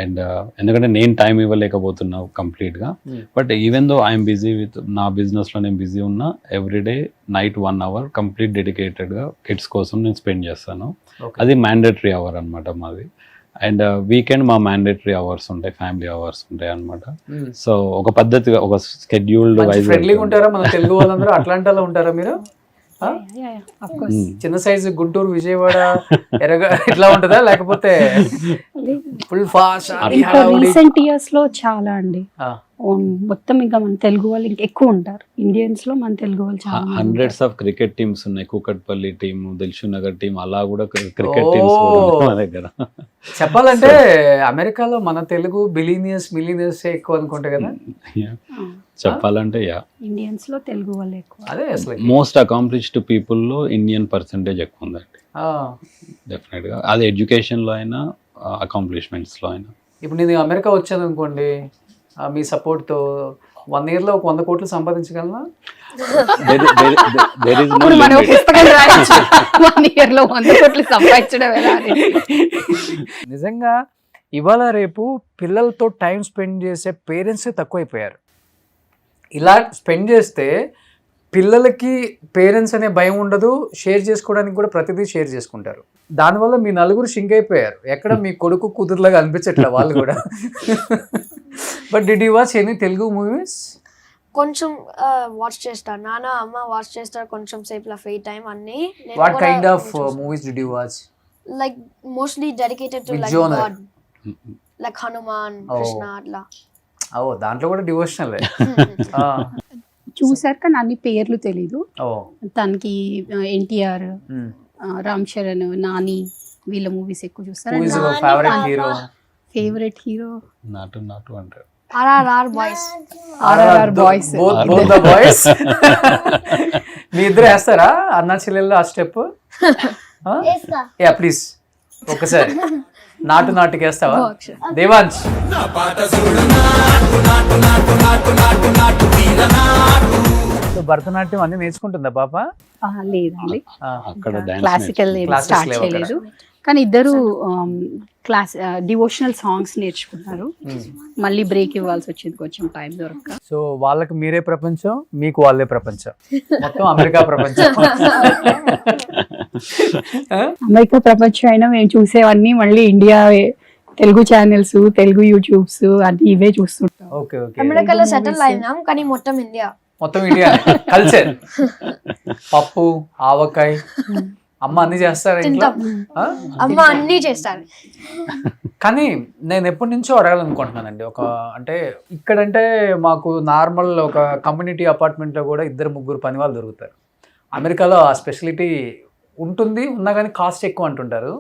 అండ్ ఎందుకంటే నేను టైం ఇవ్వలేకపోతున్నా కంప్లీట్గా. But even though I'm busy with నా బిజినెస్లో నేను బిజీ ఉన్నా ఎవ్రీడే నైట్ 1 hour కంప్లీట్ డెడికేటెడ్గా కిడ్స్ కోసం నేను స్పెండ్ చేస్తాను. అది మ్యాండేటరీ అవర్ అనమాట మాది. అండ్ వీకెండ్ మా మ్యాండేటరీ అవర్స్ ఉంటాయి, ఫ్యామిలీ అవర్స్ ఉంటాయి అనమాట. సో ఒక పద్ధతిగా ఒక స్కెడ్యూల్డ్ వైజ్. ఫ్రెండ్లీగా ఉంటారా మన తెలుగు వాళ్ళందరూ? అట్లాంటాలో ఉంటారా మీరు? చిన్న సైజు గుంటూరు, విజయవాడ, ఎరగా ఇట్లా ఉంటుందా లేకపోతే ఫుల్ ఫాస్ట్? రీసెంట్ ఇయర్స్ లో చాలా అండి, మొత్తం ఇంకా మన తెలుగు వాళ్ళు ఇంకా ఎక్కువ ఉంటారు. ఇండియన్స్ లో మన తెలుగు వాళ్ళు చాలా హండ్రెడ్స్ ఆఫ్ క్రికెట్ టీమ్స్ ఉన్నాయి. కూకట్పల్లి టీమ్, దిల్షు నగర్ టీమ్, అలా కూడా క్రికెట్ టీమ్స్ మా దగ్గర. చెప్పాలంటే అమెరికాలో మన తెలుగు మిలీనియర్స్ ఎక్కువ అనుకుంటా కదా. చెప్పాలంటే ఇండియన్స్ లో తెలుగు వాళ్ళు ఎక్కువ. అదే అసలు మోస్ట్ అకాంప్లిష్డ్ పీపుల్ లో ఇండియన్ పర్సంటేజ్ ఎక్కువ ఉందండి డెఫినెట్ గా. అది ఎడ్యుకేషన్ లో అయినా అకాంప్లిష్మెంట్స్ లో అయినా. ఇప్పుడు నేను అమెరికా వచ్చాను అనుకోండి, మీ సపోర్ట్ తో 1 year లో ఒక 100 కోట్లు సంపాదించగలనా? ఇప్పుడు మనం పుస్తకం రాయొచ్చు 1 year లో 100 కోట్లు సంపాదించడం ఎలా అని. నిజంగా ఇవాళ రేపు పిల్లలతో టైం స్పెండ్ చేసే పేరెంట్స్ తక్కువైపోయారు. ఇలా స్పెండ్ చేస్తే పిల్లలకి పేరెంట్స్ అనే భయం ఉండదు, షేర్ చేసుకోవడానికి కూడా ప్రతిదీ షేర్ చేసుకుంటారు. దానివల్ల మీ నలుగురు షింక్ అయిపోయారు. ఎక్కడ మీ కొడుకు కూతురులాగా అనిపించట్లే వాళ్ళు కూడా. But did you watch any Telugu movies? కొంచెం వాచ్ చేస్తాను, నాన్న అమ్మ వాచ్ చేస్తారు కొంచెం సేపు ఫ్రీ టైం అన్ని. What kind of movies did you watch? Like mostly dedicated to Which like genre? God, like Hanuman, Krishna అట్లా. ఓ దాంట్లో కూడా డివోషనల్. చూసారు కానీ అన్ని పేర్లు తెలీదు. తనకి ఎన్టీఆర్, రామ్ చరణ్, నాని వీళ్ళ మూవీస్ ఎక్కువ చూస్తారు. ఫేవరెట్ హీరో నాటు అంటారు. RRR boys. RRR boys. Both the boys. మీ ఇద్దరు వేస్తారా అన్నా చెల్లెల్లో ఆ స్టెప్? యా ప్లీజ్ ఒకసారి నాటుకి వేస్తావా దేవాంశ్? భరతనాట్యం అన్ని నేర్చుకుంటుందా పాప? లేదండి, అక్కడ క్లాసికల్ స్టార్ట్ చేయలేదు. కానీ ఇద్దరు డివోషనల్ సాంగ్స్ నేర్చుకున్నారు. మళ్ళీ బ్రేక్ ఇవ్వాల్సి వచ్చింది కొంచెం టైం దొరక. సో వాళ్ళకి మీరే ప్రపంచం, మీకు వాళ్ళే ప్రపంచం, మొత్తం అమెరికా ప్రపంచం. అమెరికా ప్రపంచం అయినా మేము చూసేవన్నీ మళ్ళీ India Telugu channels, Telugu YouTubes అన్ని ఇవే చూస్తుంటాం. Okay okay. అమెరికాలో సెటిల్ అయినాం కానీ మొత్తం ఇండియా కల్చర్. పప్పు, ఆవకాయ, అమ్మ అన్ని చేస్తారు ఇంట్లో. అమ్మ అన్ని చేస్తారు. కానీ నేను ఎప్పటి నుంచో అడగాలనుకుంటున్నానండి, ఒక అంటే ఇక్కడంటే మాకు నార్మల్ ఒక కమ్యూనిటీ అపార్ట్మెంట్లో కూడా 2-3 పని వాళ్ళు దొరుకుతారు. అమెరికాలో ఆ స్పెషాలిటీ ఉంటుంది, ఉన్నా కానీ కాస్ట్ ఎక్కువ అంటుంటారు.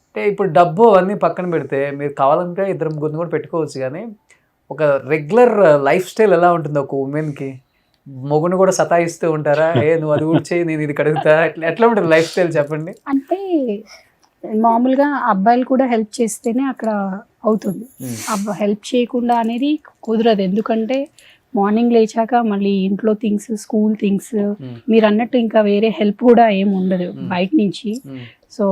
అంటే ఇప్పుడు డబ్బు అవన్నీ పక్కన పెడితే మీరు కావాలంటే 2-3 కూడా పెట్టుకోవచ్చు. కానీ ఒక రెగ్యులర్ లైఫ్ స్టైల్ ఎలా ఉంటుంది ఒక ఉమెన్కి? మొగుని కూడా సతాయిస్తూ ఉంటారా? నువ్వు అది కూడా చేయి, నేను ఇది కడుగుతా, ఎట్లా ఉంటుంది లైఫ్ స్టైల్ చెప్పండి. అంటే మామూలుగా అబ్బాయిలు కూడా హెల్ప్ చేస్తేనే అక్కడ అవుతుంది. హెల్ప్ చేయకుండా అనేది కుదరదు. ఎందుకంటే మార్నింగ్ లేచాక మళ్ళీ ఇంట్లో థింగ్స్, స్కూల్ థింగ్స్, మీరు అన్నట్టు ఇంకా వేరే హెల్ప్ కూడా ఏం ఉండదు బయట నుంచి. సో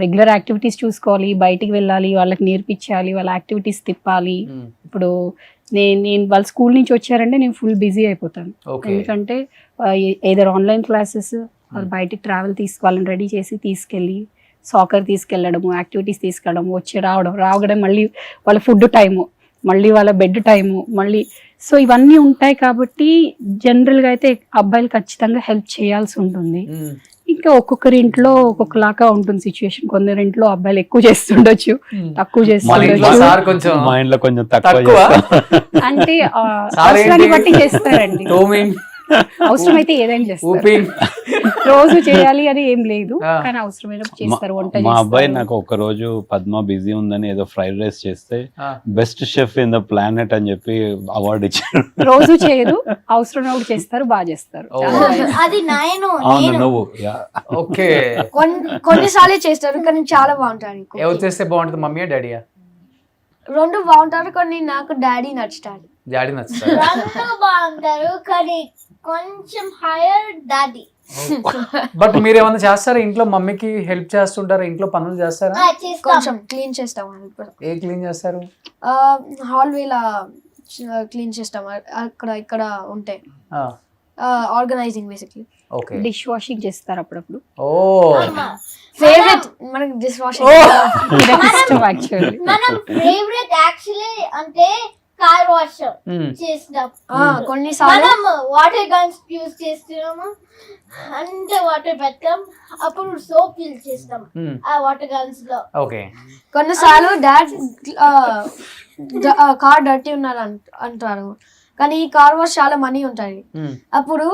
రెగ్యులర్ యాక్టివిటీస్ చూసుకోవాలి, బయటికి వెళ్ళాలి, వాళ్ళకి నేర్పించాలి, వాళ్ళ యాక్టివిటీస్ తిప్పాలి. ఇప్పుడు నేను వాళ్ళ స్కూల్ నుంచి వచ్చారంటే నేను ఫుల్ బిజీ అయిపోతాను. ఎందుకంటే ఏదర్ ఆన్లైన్ క్లాసెస్, బయటికి ట్రావెల్ వాళ్ళని రెడీ చేసి తీసుకెళ్ళి సాకర్ తీసుకెళ్ళడము, యాక్టివిటీస్ తీసుకెళ్ళడం, వచ్చి రావడం, మళ్ళీ వాళ్ళ ఫుడ్ టైము, మళ్ళీ వాళ్ళ బెడ్ టైము, మళ్ళీ సో ఇవన్నీ ఉంటాయి. కాబట్టి జనరల్గా అయితే అబ్బాయిలు ఖచ్చితంగా హెల్ప్ చేయాల్సి ఉంటుంది. ఇంకా ఒక్కొక్కరి ఇంట్లో ఒక్కొక్కలాగా ఉంటుంది సిచ్యువేషన్. కొందరి ఇంట్లో అబ్బాయిలు ఎక్కువ చేస్తుండొచ్చు, తక్కువ చేస్తుండొచ్చు, మా ఇంట్లో కొంచెం తక్కువ అంటే అవసరాన్ని బట్టి చేస్తారండి. అవసరమైతే ఏదైనా చేస్తారు, రోజు చేయాలి అని ఏం లేదు, కానీ అవసరమైనప్పుడు చేస్తారు. వంట మా అబ్బాయి నాకు ఒక రోజు పద్మ బిజీ ఉందని ఏదో ఫ్రైడ్ రైస్ చేస్తే best chef in the planet అని చెప్పి అవార్డు ఇచ్చారు. రోజు చేయరు, అవసరమైనప్పుడు చేస్తారు, బాగా చేస్తారు. అది అవును నువ్వు ఓకే. కొన్నిసార్లు చేస్తారు కానీ చాలా బాగుంటారు. ఎవరు చేస్తే బాగుంటుంది, మమ్మీయా డాడీయా? రెండు బాగుంటారు, కొన్ని నాకు డాడీ నచ్చుతాడు. డాడీ నచ్చుతారు. రెండు బాగుంటారు కానీ కొంచెం హైయర్ డాడీ. బట్ మీరు ఏమన్నా చేస్తారా ఇంట్లో? మమ్మీకి హెల్ప్ చేస్తుంటారా? ఇంట్లో పనులు చేస్తారా? కొంచెం క్లీన్ చేస్తాం. ఏ క్లీన్ చేస్తారు? హాల్వేలా క్లీన్ చేస్తాం, అక్కడ ఇక్కడ ఉంటాయి. Organizing basically. Okay. Dish washing చేస్తారు అప్పుడప్పుడు. ఓ ఫేవరెట్ మనకి డిష్ వాషింగ్. యాక్చువల్లీ మనం ఫేవరెట్ యాక్చువల్లీ అంటే కార్ వాష్ చేస్తాం. కొన్నిసార్లు మనం వాటర్ గన్స్ యూజ్ చేస్తున్నాము అంటే వాటర్ పెడతాం, అప్పుడు సోప్ యూజ్ చేస్తాం ఆ వాటర్ గన్స్ లో. ఓకే. కొన్నిసార్లు డాడ్ కార్ డర్టీ ఉన్నారు అంటారు, కానీ ఈ కార్ వాష్ చాలా మనీ ఉంటాయి. అప్పుడు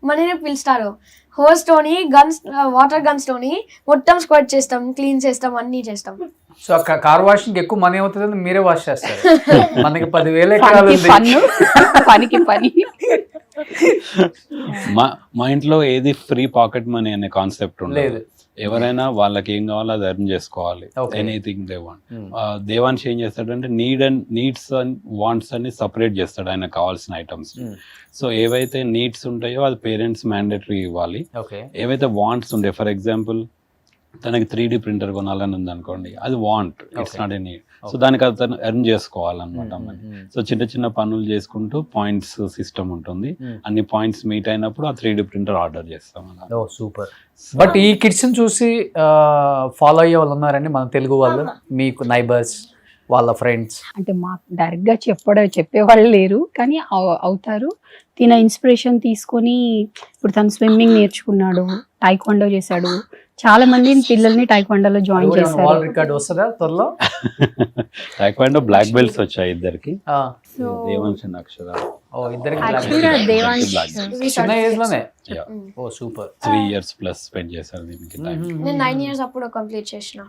మనీని పిలుస్తారు, హోస్ తోని గన్స్, వాటర్ గన్స్ తోని మొత్తం స్క్వాట్ చేస్తాం, క్లీన్ చేస్తాం, అన్ని చేస్తాం. సో కార్ వాషింగ్ ఎక్కువ మనీ అవుతుంది, మీరే వాష్ చేస్తారు. మనకి 10,000 ఎకరాలు పనికి పని. మా ఇంట్లో ఏది ఫ్రీ పాకెట్ మనీ అనే కాన్సెప్ట్ ఉండదు. ఎవరైనా వాళ్ళకి ఏం కావాలో అది ఎర్న్ చేసుకోవాలి. Anything they want. దేవాన్ష్ ఏం చేస్తాడంటే నీడ్స్ అండ్ వాంట్స్ అని సపరేట్ చేస్తాడు ఆయన కావాల్సిన ఐటమ్స్. సో ఏవైతే నీడ్స్ ఉంటాయో అది పేరెంట్స్ మ్యాండేటరీ ఇవ్వాలి. ఏవైతే వాంట్స్ ఉంటాయి, ఫర్ ఎగ్జాంపుల్ తనకి 3D ప్రింటర్ కొనాలని ఉంది అనుకోండి, అది want, it's not a need. So దానికి అతను ఎర్న్ చేసుకోవాలన్నమాట. సో చిన్న చిన్న పనులు చేసుకుంటూ పాయింట్స్ సిస్టమ్ ఉంటుంది. అన్ని పాయింట్స్ మీట్ అయినప్పుడు ఆ 3D ప్రింటర్ ఆర్డర్ చేస్తాం. సూపర్. బట్ ఈ కిడ్స్ చూసి ఫాలో అయ్యే వాళ్ళు ఉన్నారండి మన తెలుగు వాళ్ళు, మీకు నైబర్స్, వాళ్ళ ఫ్రెండ్స్? అంటే మాకు డైరెక్ట్ గా చెప్పేవాళ్ళు లేరు, కానీ అవుతారు. తిన ఇన్స్పిరేషన్ తీసుకొని ఇప్పుడు తను స్విమ్మింగ్ నేర్చుకున్నాడు, టైక్వాండో చేశాడు. చాలా మంది పిల్లల్ని టైక్వాండోలో జాయిన్ చేశారు. వరల్డ్ రికార్డ్ వస్తుందా త్వరలో? టైక్వాండో బ్లాక్ బెల్ట్స్ వచ్చాయి ఇద్దరికి, దేవాన్ష్ అండ్ అక్షర. చిన్న ఏజ్ లోనే. ఓ సూపర్. 3 years ప్లస్ స్పెండ్ చేశారు దీనికి. నేను 9 years అప్పుడు కంప్లీట్ చేసిన.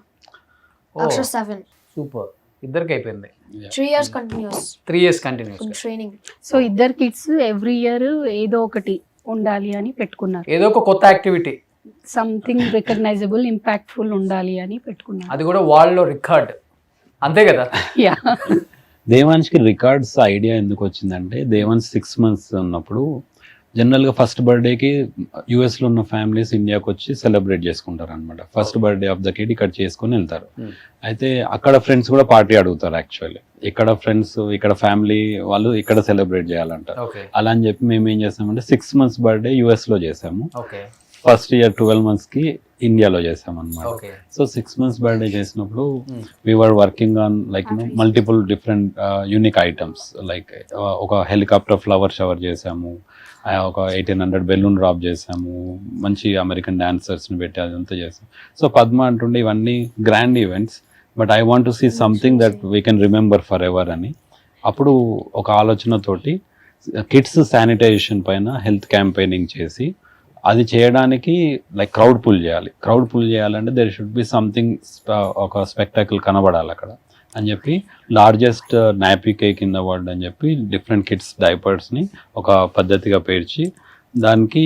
అక్షర 7. సూపర్. ఇద్దరికి అయిపోయింది. 3 years continuous. 3 years continuous training. So ఇద్దరు కిడ్స్ ఎవ్రీ ఇయర్ ఏదో ఒకటి ఉండాలి అని పెట్టుకున్నారు. ఏదో ఒక కొత్త యాక్టివిటీ, సంథింగ్ రికగ్నైజబుల్, ఇంపాక్ట్ఫుల్ ఉండాలి అని పెట్టుకున్నారు. అది కూడా వాళ్ళలో రికార్డ్, అంతే కదా? దేవాన్ష్కి రికార్డ్స్ ఐడియా ఎందుకు వచ్చిందంటే, దేవాన్ష్ 6 months ఉన్నప్పుడు జనరల్గా ఫస్ట్ బర్త్డేకి యూఎస్లో ఉన్న ఫ్యామిలీస్ ఇండియాకి వచ్చి సెలబ్రేట్ చేసుకుంటారు అనమాట. First birthday of the kid ఇక్కడ చేసుకొని వెళ్తారు. అయితే అక్కడ ఫ్రెండ్స్ కూడా పార్టీ అడుగుతారు. యాక్చువల్లీ ఇక్కడ ఫ్రెండ్స్, ఇక్కడ ఫ్యామిలీ వాళ్ళు ఇక్కడ సెలబ్రేట్ చేయాలంటారు. అలా అని చెప్పి మేము ఏం చేస్తామంటే 6 months బర్త్డే యూఎస్లో చేసాము. ఫస్ట్ ఇయర్ 12 months కి ఇండియాలో చేసాం అనమాట. సో 6 months బర్త్డే చేసినప్పుడు we are working on like multiple different unique items. Like ఒక హెలికాప్టర్ ఫ్లవర్ షవర్ చేసాము, ఒక 1800 బెలూన్ డ్రాప్ చేసాము, మంచి అమెరికన్ డాన్సర్స్ని పెట్టి అదంతా చేసాం. సో పద్మ అంటుండే ఇవన్నీ grand events, but I want to see something that we can remember forever అని. అప్పుడు ఒక ఆలోచనతోటి కిడ్స్ శానిటైజేషన్ పైన హెల్త్ క్యాంపెయినింగ్ చేసి, అది చేయడానికి లైక్ క్రౌడ్ పుల్ చేయాలంటే దేర్ షుడ్ బి సంథింగ్, ఒక స్పెక్టాకిల్ కనబడాలి అక్కడ అని చెప్పి largest nappy cake in the world అని చెప్పి డిఫరెంట్ కిడ్స్ డైపర్స్ని ఒక పద్ధతిగా పేర్చి దానికి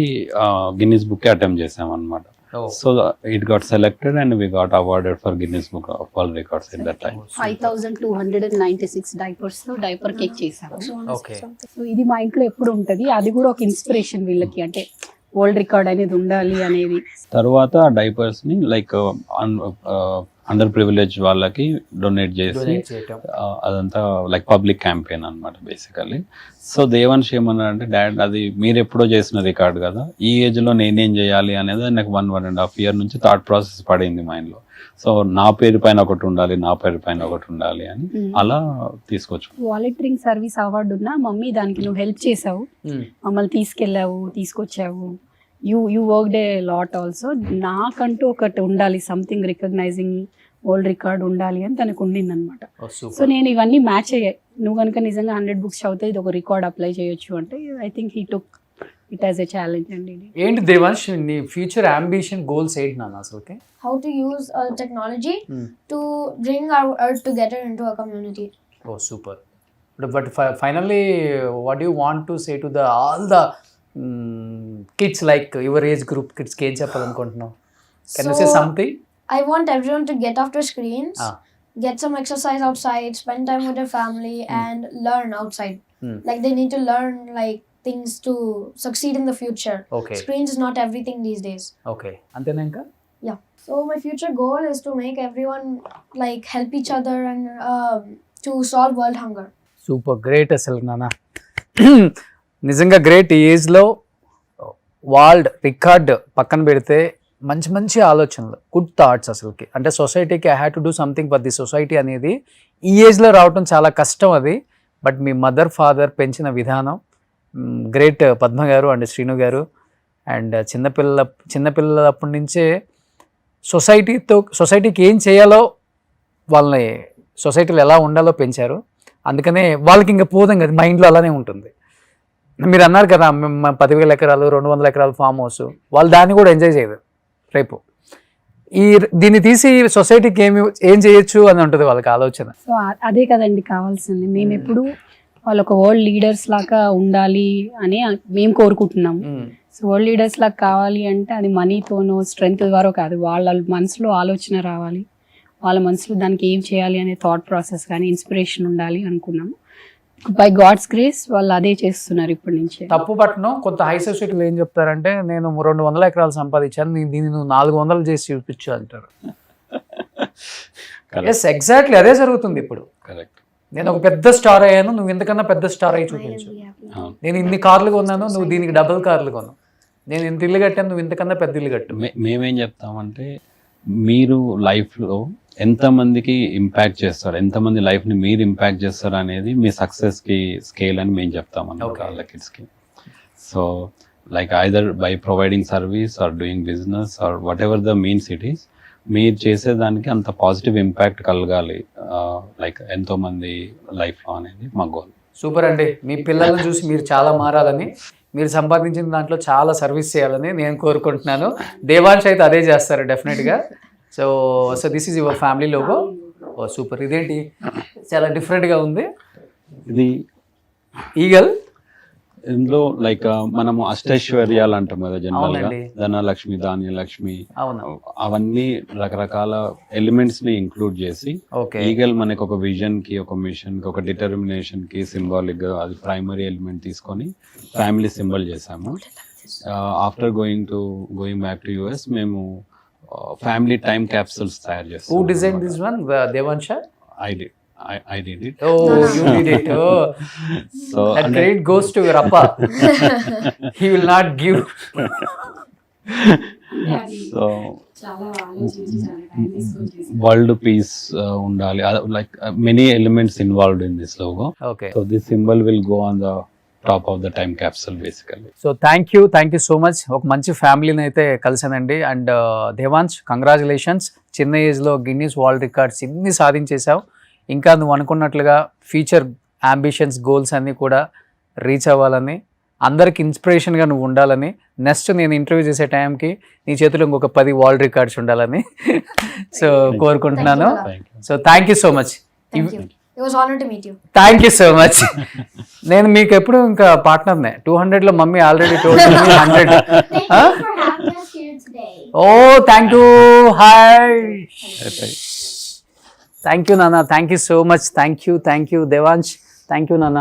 గిన్నిస్ బుక్కి అటెంప్ట్ చేసామన్నమాట. So it got selected and we got awarded for Guinness Book of World Records at that time. 5296 diapers తో డైపర్ కేక్ చేసాము. ఓకే. సో ఇది మా ఇంట్లో ఎప్పుడు ఉంటది, అది కూడా ఒక ఇన్స్పిరేషన్ వీళ్ళకి, అంటే వరల్డ్ రికార్డ్ అనేది ఉండాలి అనేది. తర్వాత డైపర్స్ ని లైక్ అండర్ ప్రివిలేజ్ వాళ్ళకి డొనేట్ చేసి అదంతా లైక్ పబ్లిక్ క్యాంపెయిన్ అన్నమాట బేసికల్లీ. సో దేవాన్ష్ ఏమన్నారంటే, డాడ్ అది మీరు ఎప్పుడో చేసిన రికార్డ్ కదా, ఈ ఏజ్ లో నేనేం చేయాలి అనేది నాకు 1.5 year నుంచి థాట్ ప్రాసెస్ పడింది మైండ్ లో. సో నా పేరు పైన ఒకటి ఉండాలి, నా పేరు పైన ఒకటి ఉండాలి అని అలా తీసుకొచ్చు. వాలంటీరింగ్ సర్వీస్ అవార్డు ఉన్నా మమ్మీ దానికి నువ్వు హెల్ప్ చేసావు, మమ్మల్ని తీసుకెళ్ళావు, తీసుకొచ్చావు, you work day lot also. నాకంటూ ఒకటి ఉండాలి, సంథింగ్ రికగ్నైజింగ్ వరల్డ్ రికార్డ్ ఉండాలి అని తనకు ఉండింది అనమాట. సో నేను ఇవన్నీ మ్యాచ్ అయ్యాయి. నువ్వు కనుక నిజంగా 100 books చదివితే ఇది ఒక రికార్డ్ అప్లై చేయొచ్చు అంటే I think he took it as a challenge అండి. ఏంటి దేవాన్ష్ నీ ఫ్యూచర్ అంబిషన్ గోల్స్ ఏంటి నాన్న అసలుకి? How to use technology to bring our earth together into a community. Oh, super. But finally, what do you want to say to all the kids like your age group kids? Can you say something? I want everyone to get off their screens, get some exercise outside, spend time with their family, and learn outside. Like they need to learn like things to succeed in the future. Okay. Screens is not everything these days. Okay. Antena inka? Yeah. So my future goal is to make everyone like help each other and to solve world hunger. Super great అసలు నాన్న, నిజంగా గ్రేట్. ఈ ఏజ్లో వరల్డ్ రికార్డ్ పక్కన పెడితే మంచి మంచి ఆలోచనలు, గుడ్ థాట్స్ అసలుకి. అంటే సొసైటీకి I have to do something for the society అనేది ఈ ఏజ్లో రావటం చాలా కష్టం అది. బట్ మీ మదర్ ఫాదర్ పెంచిన విధానం గ్రేట్. పద్మ గారు అండ్ శ్రీను గారు అండ్ చిన్నపిల్లలప్పటి నుంచే సొసైటీకి ఏం చేయాలో, వాళ్ళని సొసైటీలో ఎలా ఉండాలో పెంచారు. అందుకనే వాళ్ళకి ఇంకా పోదాం కదా, మైండ్లో అలానే ఉంటుంది. మీరు అన్నారు కదా 10,000 ఎకరాలు 200 ఎకరాలు ఫామ్ హౌస్, వాళ్ళు దాన్ని కూడా ఎంజాయ్ చేయదు. రేపు దీన్ని తీసి సొసైటీకి ఏం చేయొచ్చు అని ఉంటుంది వాళ్ళకి ఆలోచన. సో అదే కదండి కావాల్సింది. మేము ఎప్పుడు వాళ్ళు ఒక వరల్డ్ లీడర్స్ లాగా ఉండాలి అని మేము కోరుకుంటున్నాము. సో వరల్డ్ లీడర్స్ లాగా కావాలి అంటే అది మనీతోనో స్ట్రెంగ్త్ ద్వారా కాదు, వాళ్ళ మనసులో ఆలోచన రావాలి, వాళ్ళ మనసులో దానికి ఏం చేయాలి అనే థాట్ ప్రాసెస్ కానీ ఇన్స్పిరేషన్ ఉండాలి అనుకున్నాము. బై గాడ్స్ గ్రేస్ వాళ్ళు అదే చేస్తున్నారు ఇప్పటి నుంచి. తప్పు పట్టను. కొంత హై సొసైటీలో ఏం చెప్తారంటే, నేను 200 ఎకరాలు సంపాదించాను, దీన్ని నువ్వు 400 చేసి చూపించు అంటారు. ఎస్, ఎగ్జాక్ట్లీ అదే జరుగుతుంది ఇప్పుడు. నేను ఒక పెద్ద స్టార్ అయ్యాను, నువ్వు ఇంతకన్నా పెద్ద స్టార్ అయ్యి చూపించు. నేను ఇన్ని కార్లు కొన్నాను, నువ్వు దీనికి డబుల్ కార్లు కొను. నేను ఇంత ఇల్లు కట్టాను, నువ్వు ఇంతకన్నా పెద్ద ఇల్లు కట్టు. మేమేం చెప్తామంటే, మీరు లైఫ్లో ఎంతమందికి ఇంపాక్ట్ చేస్తారు, ఎంతమంది లైఫ్ని మీరు ఇంపాక్ట్ చేస్తారు అనేది మీ సక్సెస్కి స్కేల్ అని మేము చెప్తాం అన్నమాట వాళ్ళ కిడ్స్కి. So like either by providing service or doing business or whatever the means it is, మీరు చేసేదానికి అంత పాజిటివ్ ఇంపాక్ట్ కలగాలి లైక్ ఎంతోమంది లైఫ్లో అనేది మా గోల్. సూపర్ అండి. మీ పిల్లలను చూసి మీరు చాలా మారాలని, మీరు సంపాదించిన దాంట్లో చాలా సర్వీస్ చేయాలని నేను కోరుకుంటున్నాను. దేవాన్ష్ అయితే అదే చేస్తారు డెఫినెట్గా. So this is your family logo. Oh super. ఇదేంటి చాలా డిఫరెంట్గా ఉంది. ఇది ఈగల్. ఇందులో లైక్ మనము అష్టైశ్వర్యాలు అంటాం కదా జనరల్గా, ధనలక్ష్మి, ధాన్యలక్ష్మి, అవన్నీ రకరకాల ఎలిమెంట్స్ ని ఇంక్లూడ్ చేసి ఈగల్ మనకి ఒక విజన్ కి, ఒక మిషన్ కి, ఒక డిటర్మినేషన్ కి సింబాలిక్ గా అది ప్రైమరీ ఎలిమెంట్ తీసుకొని ఫ్యామిలీ సింబల్ చేసాము. After going back to US మేము ఫ్యామిలీ టైమ్ క్యాప్సూల్స్ తయారు చేస్తాం. Who designed this one? Devansha? I did it. Oh, you did it. Oh. So that credit goes to your appa. He will not give. So world peace undali, like many elements involved in this logo. Okay. So this symbol will go on the top of the time capsule basically. So thank you so much. ఒక మంచి ఫ్యామిలీని అయితే కలిసానండి. And Devansh, congratulations. చిన్న ఏజ్లో గిన్నీస్ వరల్డ్ రికార్డ్స్ ఇన్ని సాధించేసావు. ఇంకా నువ్వు అనుకున్నట్లుగా ఫ్యూచర్ అంబిషన్స్, గోల్స్ అన్నీ కూడా రీచ్ అవ్వాలని, అందరికి ఇన్స్పిరేషన్గా నువ్వు ఉండాలని, నెక్స్ట్ నేను ఇంటర్వ్యూ చేసే టైంకి నీ చేతిలో ఇంకొక 10 వరల్డ్ రికార్డ్స్ ఉండాలని సో కోరుకుంటున్నాను. So thank you so much. It was honor to meet you. Thank you so much. నేను మీకు ఎప్పుడు ఇంకా పార్ట్నర్నే. 200లో mummy already told me 100. Thank you for having us here today. Oh thank you hi thank you నాన్న, thank you so much, thank you Devansh, thank you నాన్న.